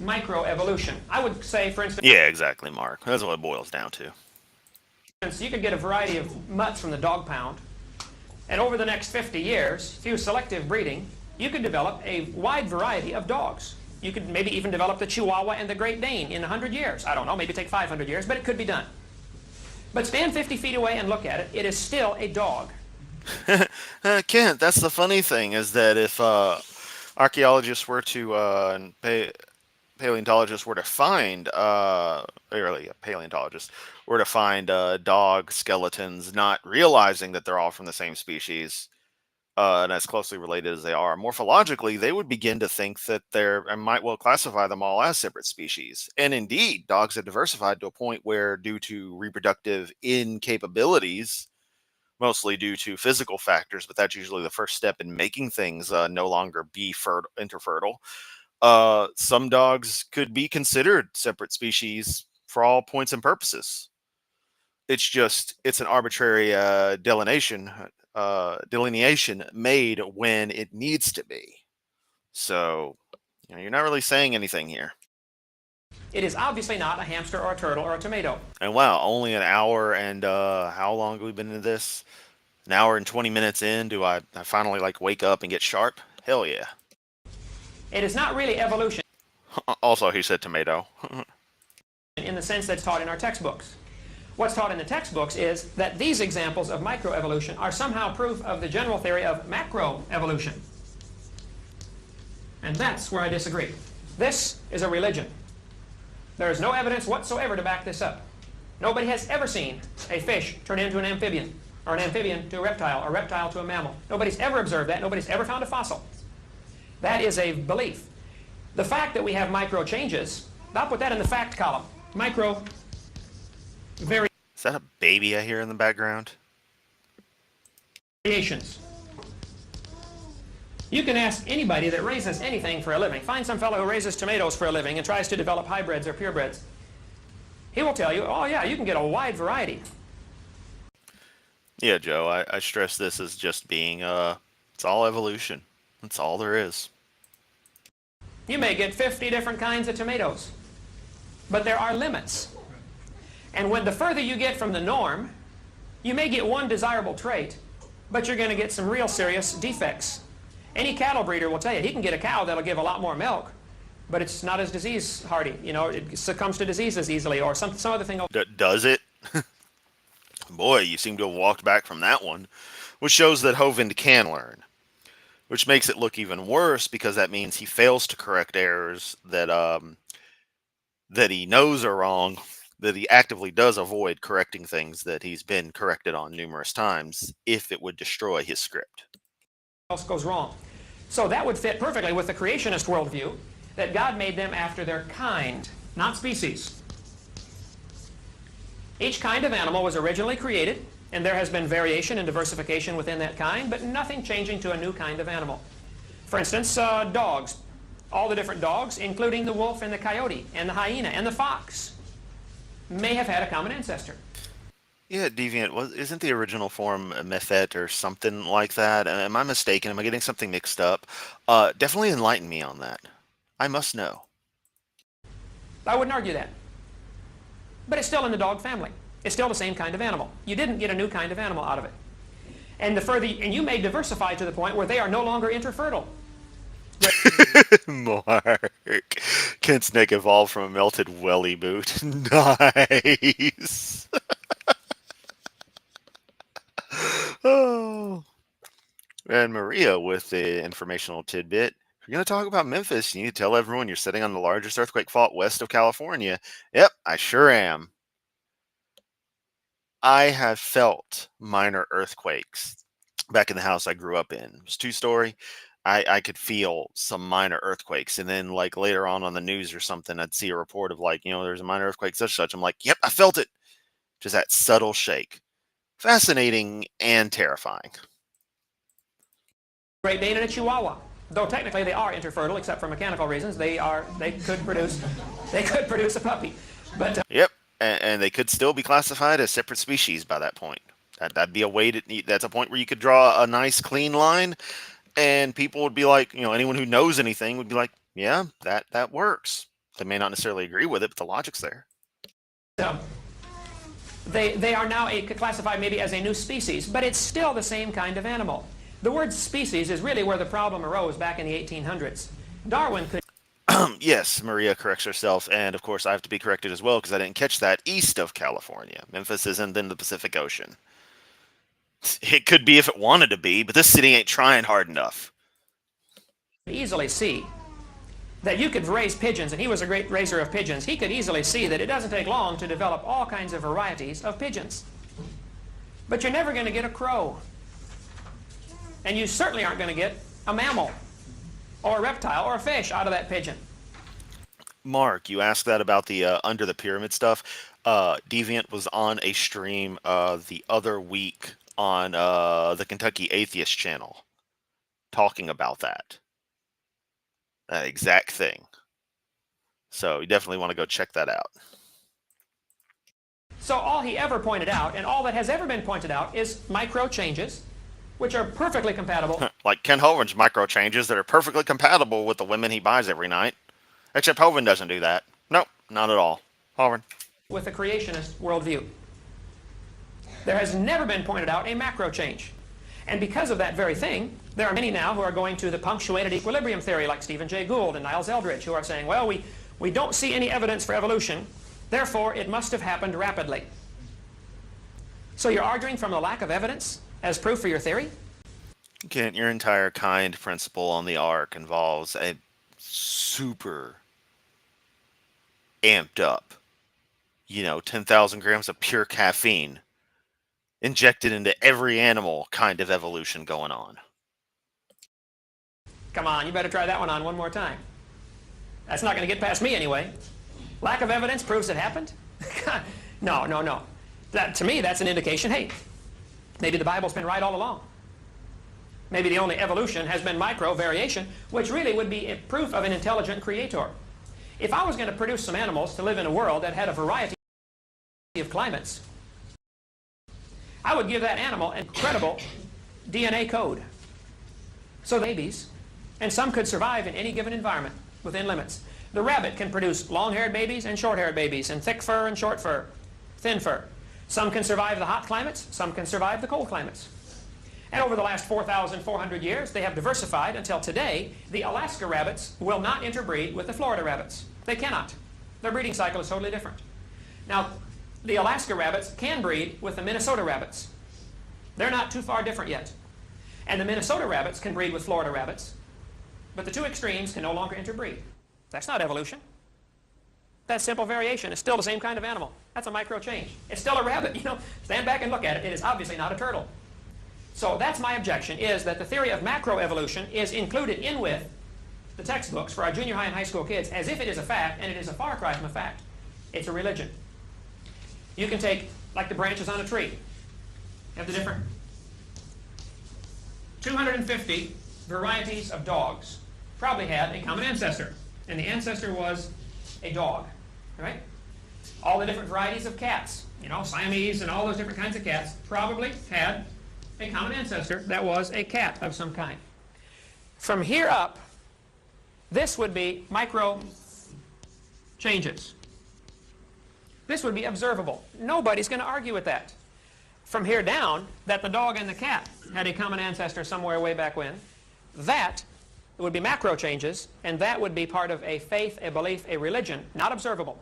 Speaker 3: microevolution. I would say, for instance,
Speaker 1: Yeah, exactly, Mark. That's what it boils down to.
Speaker 3: you could get a variety of mutts from the dog pound, and over the next 50 years, through selective breeding, you could develop a wide variety of dogs. You could maybe even develop the Chihuahua and the Great Dane in 100 years. I don't know, maybe take 500 years, but it could be done. But stand 50 feet away and look at it. It is still a dog.
Speaker 1: Kent, that's the funny thing is that if archaeologists were to and paleontologists were to find really paleontologists were to find dog skeletons, not realizing that they're all from the same species, and as closely related as they are morphologically, they would begin to think that they're and might well classify them all as separate species. And indeed, dogs have diversified to a point where, due to reproductive incapabilities, mostly due to physical factors, but that's usually the first step in making things no longer be interfertile. Some dogs could be considered separate species for all points and purposes. It's an arbitrary delineation made when it needs to be. So, you're not really saying anything here.
Speaker 3: It is obviously not a hamster or a turtle or a tomato.
Speaker 1: And wow, only an hour and how long have we been into this? An hour and 20 minutes in, do I finally wake up and get sharp? Hell yeah.
Speaker 3: It is not really evolution
Speaker 1: Also, he said tomato.
Speaker 3: in the sense that's taught in our textbooks. What's taught in the textbooks is that these examples of microevolution are somehow proof of the general theory of macroevolution. And that's where I disagree. This is a religion. There is no evidence whatsoever to back this up. Nobody has ever seen a fish turn into an amphibian, or an amphibian to a reptile, or a reptile to a mammal. Nobody's ever observed that. Nobody's ever found a fossil. That is a belief. The fact that we have micro changes, I'll put that in the fact column. Micro variations.
Speaker 1: Is that a baby I hear in the background?
Speaker 3: You can ask anybody that raises anything for a living. Find some fellow who raises tomatoes for a living and tries to develop hybrids or purebreds. He will tell you, oh yeah, you can get a wide variety.
Speaker 1: Yeah, Joe, I stress this as just being, it's all evolution. That's all there is.
Speaker 3: You may get 50 different kinds of tomatoes, but there are limits. And when the further you get from the norm, you may get one desirable trait, but you're going to get some real serious defects. Any cattle breeder will tell you, he can get a cow that'll give a lot more milk, but it's not as disease hardy. It succumbs to diseases easily, or some other thing.
Speaker 1: Does it? Boy, you seem to have walked back from that one, which shows that Hovind can learn, which makes it look even worse because that means he fails to correct errors that he knows are wrong, that he actively does avoid correcting things that he's been corrected on numerous times if it would destroy his script.
Speaker 3: Else goes wrong. So that would fit perfectly with the creationist worldview that God made them after their kind, not species. Each kind of animal was originally created, and there has been variation and diversification within that kind, but nothing changing to a new kind of animal. For instance, dogs. All the different dogs, including the wolf and the coyote and the hyena and the fox, may have had a common ancestor.
Speaker 1: Yeah, deviant. Isn't the original form a Mephet or something like that? Am I mistaken? Am I getting something mixed up? Definitely enlighten me on that. I must know.
Speaker 3: I wouldn't argue that. But it's still in the dog family. It's still the same kind of animal. You didn't get a new kind of animal out of it. And you may diversify to the point where they are no longer interfertile.
Speaker 1: Mark. Kent's neck evolved from a melted welly boot. Nice. Oh. And Maria with the informational tidbit. If you're going to talk about Memphis, you need to tell everyone you're sitting on the largest earthquake fault west of California. Yep, I sure am. I have felt minor earthquakes back in the house I grew up in. It was two-story. I could feel some minor earthquakes. And then later on the news or something, I'd see a report of there's a minor earthquake, such. I'm like, yep, I felt it. Just that subtle shake. Fascinating and terrifying.
Speaker 3: Great Dane and a Chihuahua. Though technically they are interfertile, except for mechanical reasons, they could produce a puppy. But
Speaker 1: Yep, and they could still be classified as separate species by that point. That'd be a way that's a point where you could draw a nice clean line, and people would be like, anyone who knows anything would be like, yeah, that works. They may not necessarily agree with it, but the logic's there.
Speaker 3: they are now classified maybe as a new species, but it's still the same kind of animal. The word species is really where the problem arose back in the 1800s. Darwin could...
Speaker 1: Yes, Maria corrects herself, and of course I have to be corrected as well because I didn't catch that. East of California. Memphis isn't in the Pacific Ocean. It could be if it wanted to be, but this city ain't trying hard enough.
Speaker 3: easily see that you could raise pigeons, and he was a great raiser of pigeons. He could easily see that it doesn't take long to develop all kinds of varieties of pigeons. But you're never going to get a crow. And you certainly aren't going to get a mammal or a reptile or a fish out of that pigeon.
Speaker 1: Mark, you asked that about the under the pyramid stuff. Deviant was on a stream the other week on the Kentucky Atheist channel talking about that exact thing. So you definitely want to go check that out.
Speaker 3: So all he ever pointed out, and all that has ever been pointed out, is micro changes, which are perfectly compatible.
Speaker 1: Like Ken Hovind's micro changes that are perfectly compatible with the women he buys every night. Except Hovind doesn't do that. Nope, not at all. Hovind.
Speaker 3: With the creationist worldview. There has never been pointed out a macro change. And because of that very thing, there are many now who are going to the punctuated equilibrium theory, like Stephen Jay Gould and Niles Eldredge, who are saying, well, we don't see any evidence for evolution, therefore it must have happened rapidly. So you're arguing from the lack of evidence as proof for your theory?
Speaker 1: Kent, your entire kind principle on the ark involves a super amped up, 10,000 grams of pure caffeine injected into every animal kind of evolution going on.
Speaker 3: Come on, you better try that one more time. That's not going to get past me anyway. Lack of evidence proves it happened? No. To me, that's an indication, hey, maybe the Bible's been right all along. Maybe the only evolution has been micro variation, which really would be a proof of an intelligent creator. If I was going to produce some animals to live in a world that had a variety of climates, I would give that animal an incredible DNA code. So babies, and some could survive in any given environment within limits. The rabbit can produce long-haired babies and short-haired babies, and thick fur and short fur, thin fur. Some can survive the hot climates, some can survive the cold climates. And over the last 4,400 years, they have diversified until today, the Alaska rabbits will not interbreed with the Florida rabbits. They cannot. Their breeding cycle is totally different. Now, the Alaska rabbits can breed with the Minnesota rabbits. They're not too far different yet. And the Minnesota rabbits can breed with Florida rabbits, but the two extremes can no longer interbreed. That's not evolution. That's simple variation. It's still the same kind of animal. That's a micro change. It's still a rabbit. Stand back and look at it. It is obviously not a turtle. So that's my objection, is that the theory of macroevolution is included in with the textbooks for our junior high and high school kids as if it is a fact, and it is a far cry from a fact. It's a religion. You can take, like the branches on a tree. You have the different 250 varieties of dogs probably had a common ancestor, and the ancestor was a dog, right? All the different varieties of cats, Siamese and all those different kinds of cats probably had a common ancestor that was a cat of some kind. From here up, this would be micro changes. This would be observable. Nobody's going to argue with that. From here down, that the dog and the cat had a common ancestor somewhere way back when, that would be macro changes, and that would be part of a faith, a belief, a religion, not observable.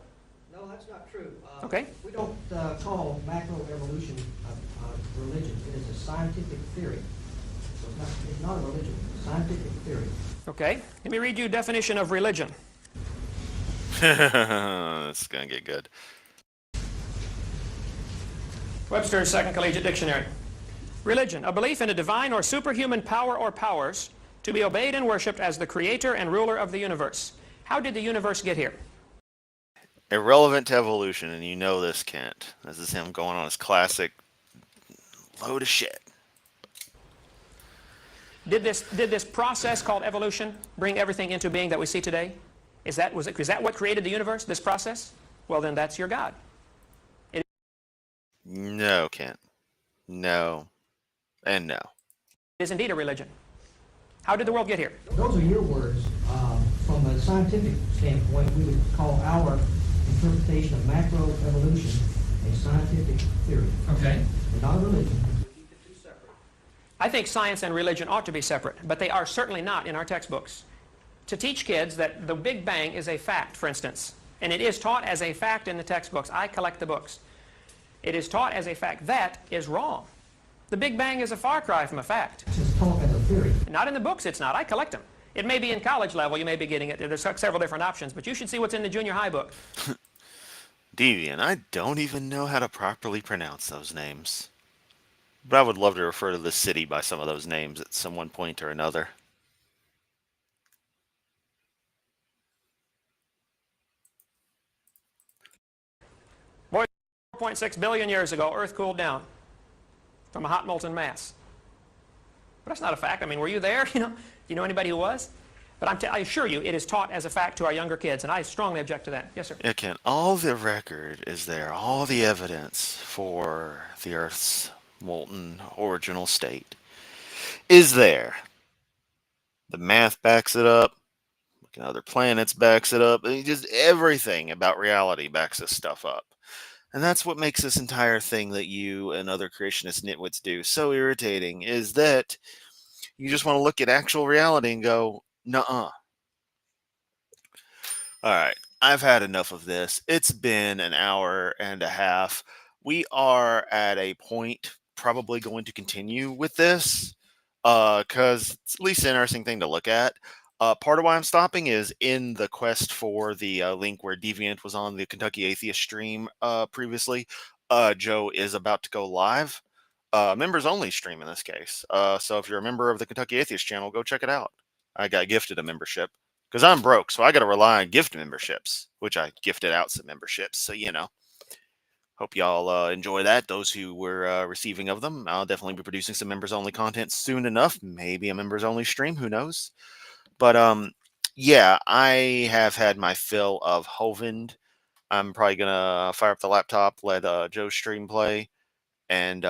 Speaker 4: No, that's not true.
Speaker 3: Okay.
Speaker 4: We don't call macroevolution a religion. It is a scientific theory. So it's not a religion. It's a scientific theory.
Speaker 3: Okay. Let me read you a definition of religion.
Speaker 1: It's going to get good.
Speaker 3: Webster's Second Collegiate Dictionary. Religion, a belief in a divine or superhuman power or powers to be obeyed and worshipped as the creator and ruler of the universe. How did the universe get here?
Speaker 1: Irrelevant to evolution, and you know this, Kent. This is him going on his classic load of shit.
Speaker 3: Did this process called evolution bring everything into being that we see today? Is that what created the universe, this process? Well, then that's your God.
Speaker 1: No, Kent. No. And no.
Speaker 3: It is indeed a religion. How did the world get here?
Speaker 4: Those are your words. From a scientific standpoint, we would call our interpretation of macroevolution a scientific theory.
Speaker 6: Okay.
Speaker 4: And not a religion.
Speaker 3: I think science and religion ought to be separate, but they are certainly not in our textbooks. To teach kids that the Big Bang is a fact, for instance, and it is taught as a fact in the textbooks. I collect the books. It is taught as a fact. That is wrong. The Big Bang is a far cry from a fact.
Speaker 4: It's taught as a theory.
Speaker 3: Not in the books, it's not. I collect them. It may be in college level, you may be getting it. There's several different options, but you should see what's in the junior high book.
Speaker 1: Deviant, I don't even know how to properly pronounce those names. But I would love to refer to the city by some of those names at some one point or another.
Speaker 3: Boy, 4.6 billion years ago, Earth cooled down from a hot molten mass. But that's not a fact. I mean, were you there? Do you know anybody who was? But I assure you, it is taught as a fact to our younger kids, and I strongly object to that. Yes, sir.
Speaker 1: Yeah, Ken, all the record is there, all the evidence for the Earth's molten original state is there. The math backs it up. Looking at other planets backs it up. Just everything about reality backs this stuff up. And that's what makes this entire thing that you and other creationist nitwits do so irritating, is that you just want to look at actual reality and go, nuh-uh. All right, I've had enough of this. It's been an hour and a half. We are at a point probably going to continue with this because it's at least an interesting thing to look at. Part of why I'm stopping is in the quest for the link where Deviant was on the Kentucky Atheist stream previously. Joe is about to go live. Members only stream in this case. So if you're a member of the Kentucky Atheist channel, go check it out. I got gifted a membership because I'm broke, so I got to rely on gift memberships, which I gifted out some memberships. So, hope y'all enjoy that. Those who were receiving of them, I'll definitely be producing some members only content soon enough. Maybe a members only stream, who knows? But yeah, I have had my fill of Hovind. I'm probably gonna fire up the laptop, let Joe's stream play, and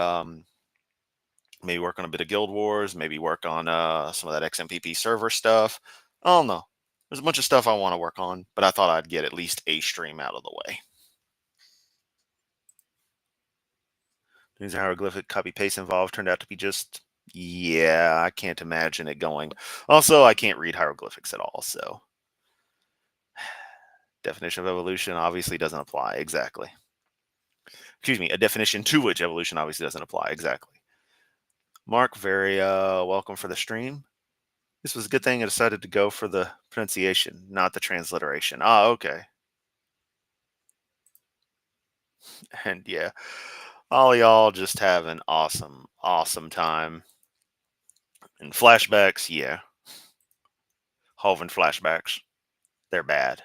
Speaker 1: maybe work on a bit of Guild Wars, maybe work on some of that XMPP server stuff. I don't know. There's a bunch of stuff I want to work on, but I thought I'd get at least a stream out of the way. These hieroglyphic copy paste involved turned out to be just, yeah, I can't imagine it going. Also, I can't read hieroglyphics at all, so definition of evolution obviously doesn't apply. Exactly. Excuse me, a definition to which evolution obviously doesn't apply. Exactly. Mark, very welcome for the stream. This was a good thing I decided to go for the pronunciation, not the transliteration. Ah, okay. And yeah, all y'all just have an awesome, awesome time. And flashbacks, yeah. Hovind flashbacks. They're bad.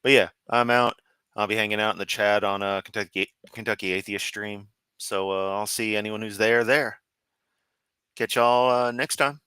Speaker 1: But yeah, I'm out. I'll be hanging out in the chat on Kentucky Atheist stream. So I'll see anyone who's there. Catch y'all next time.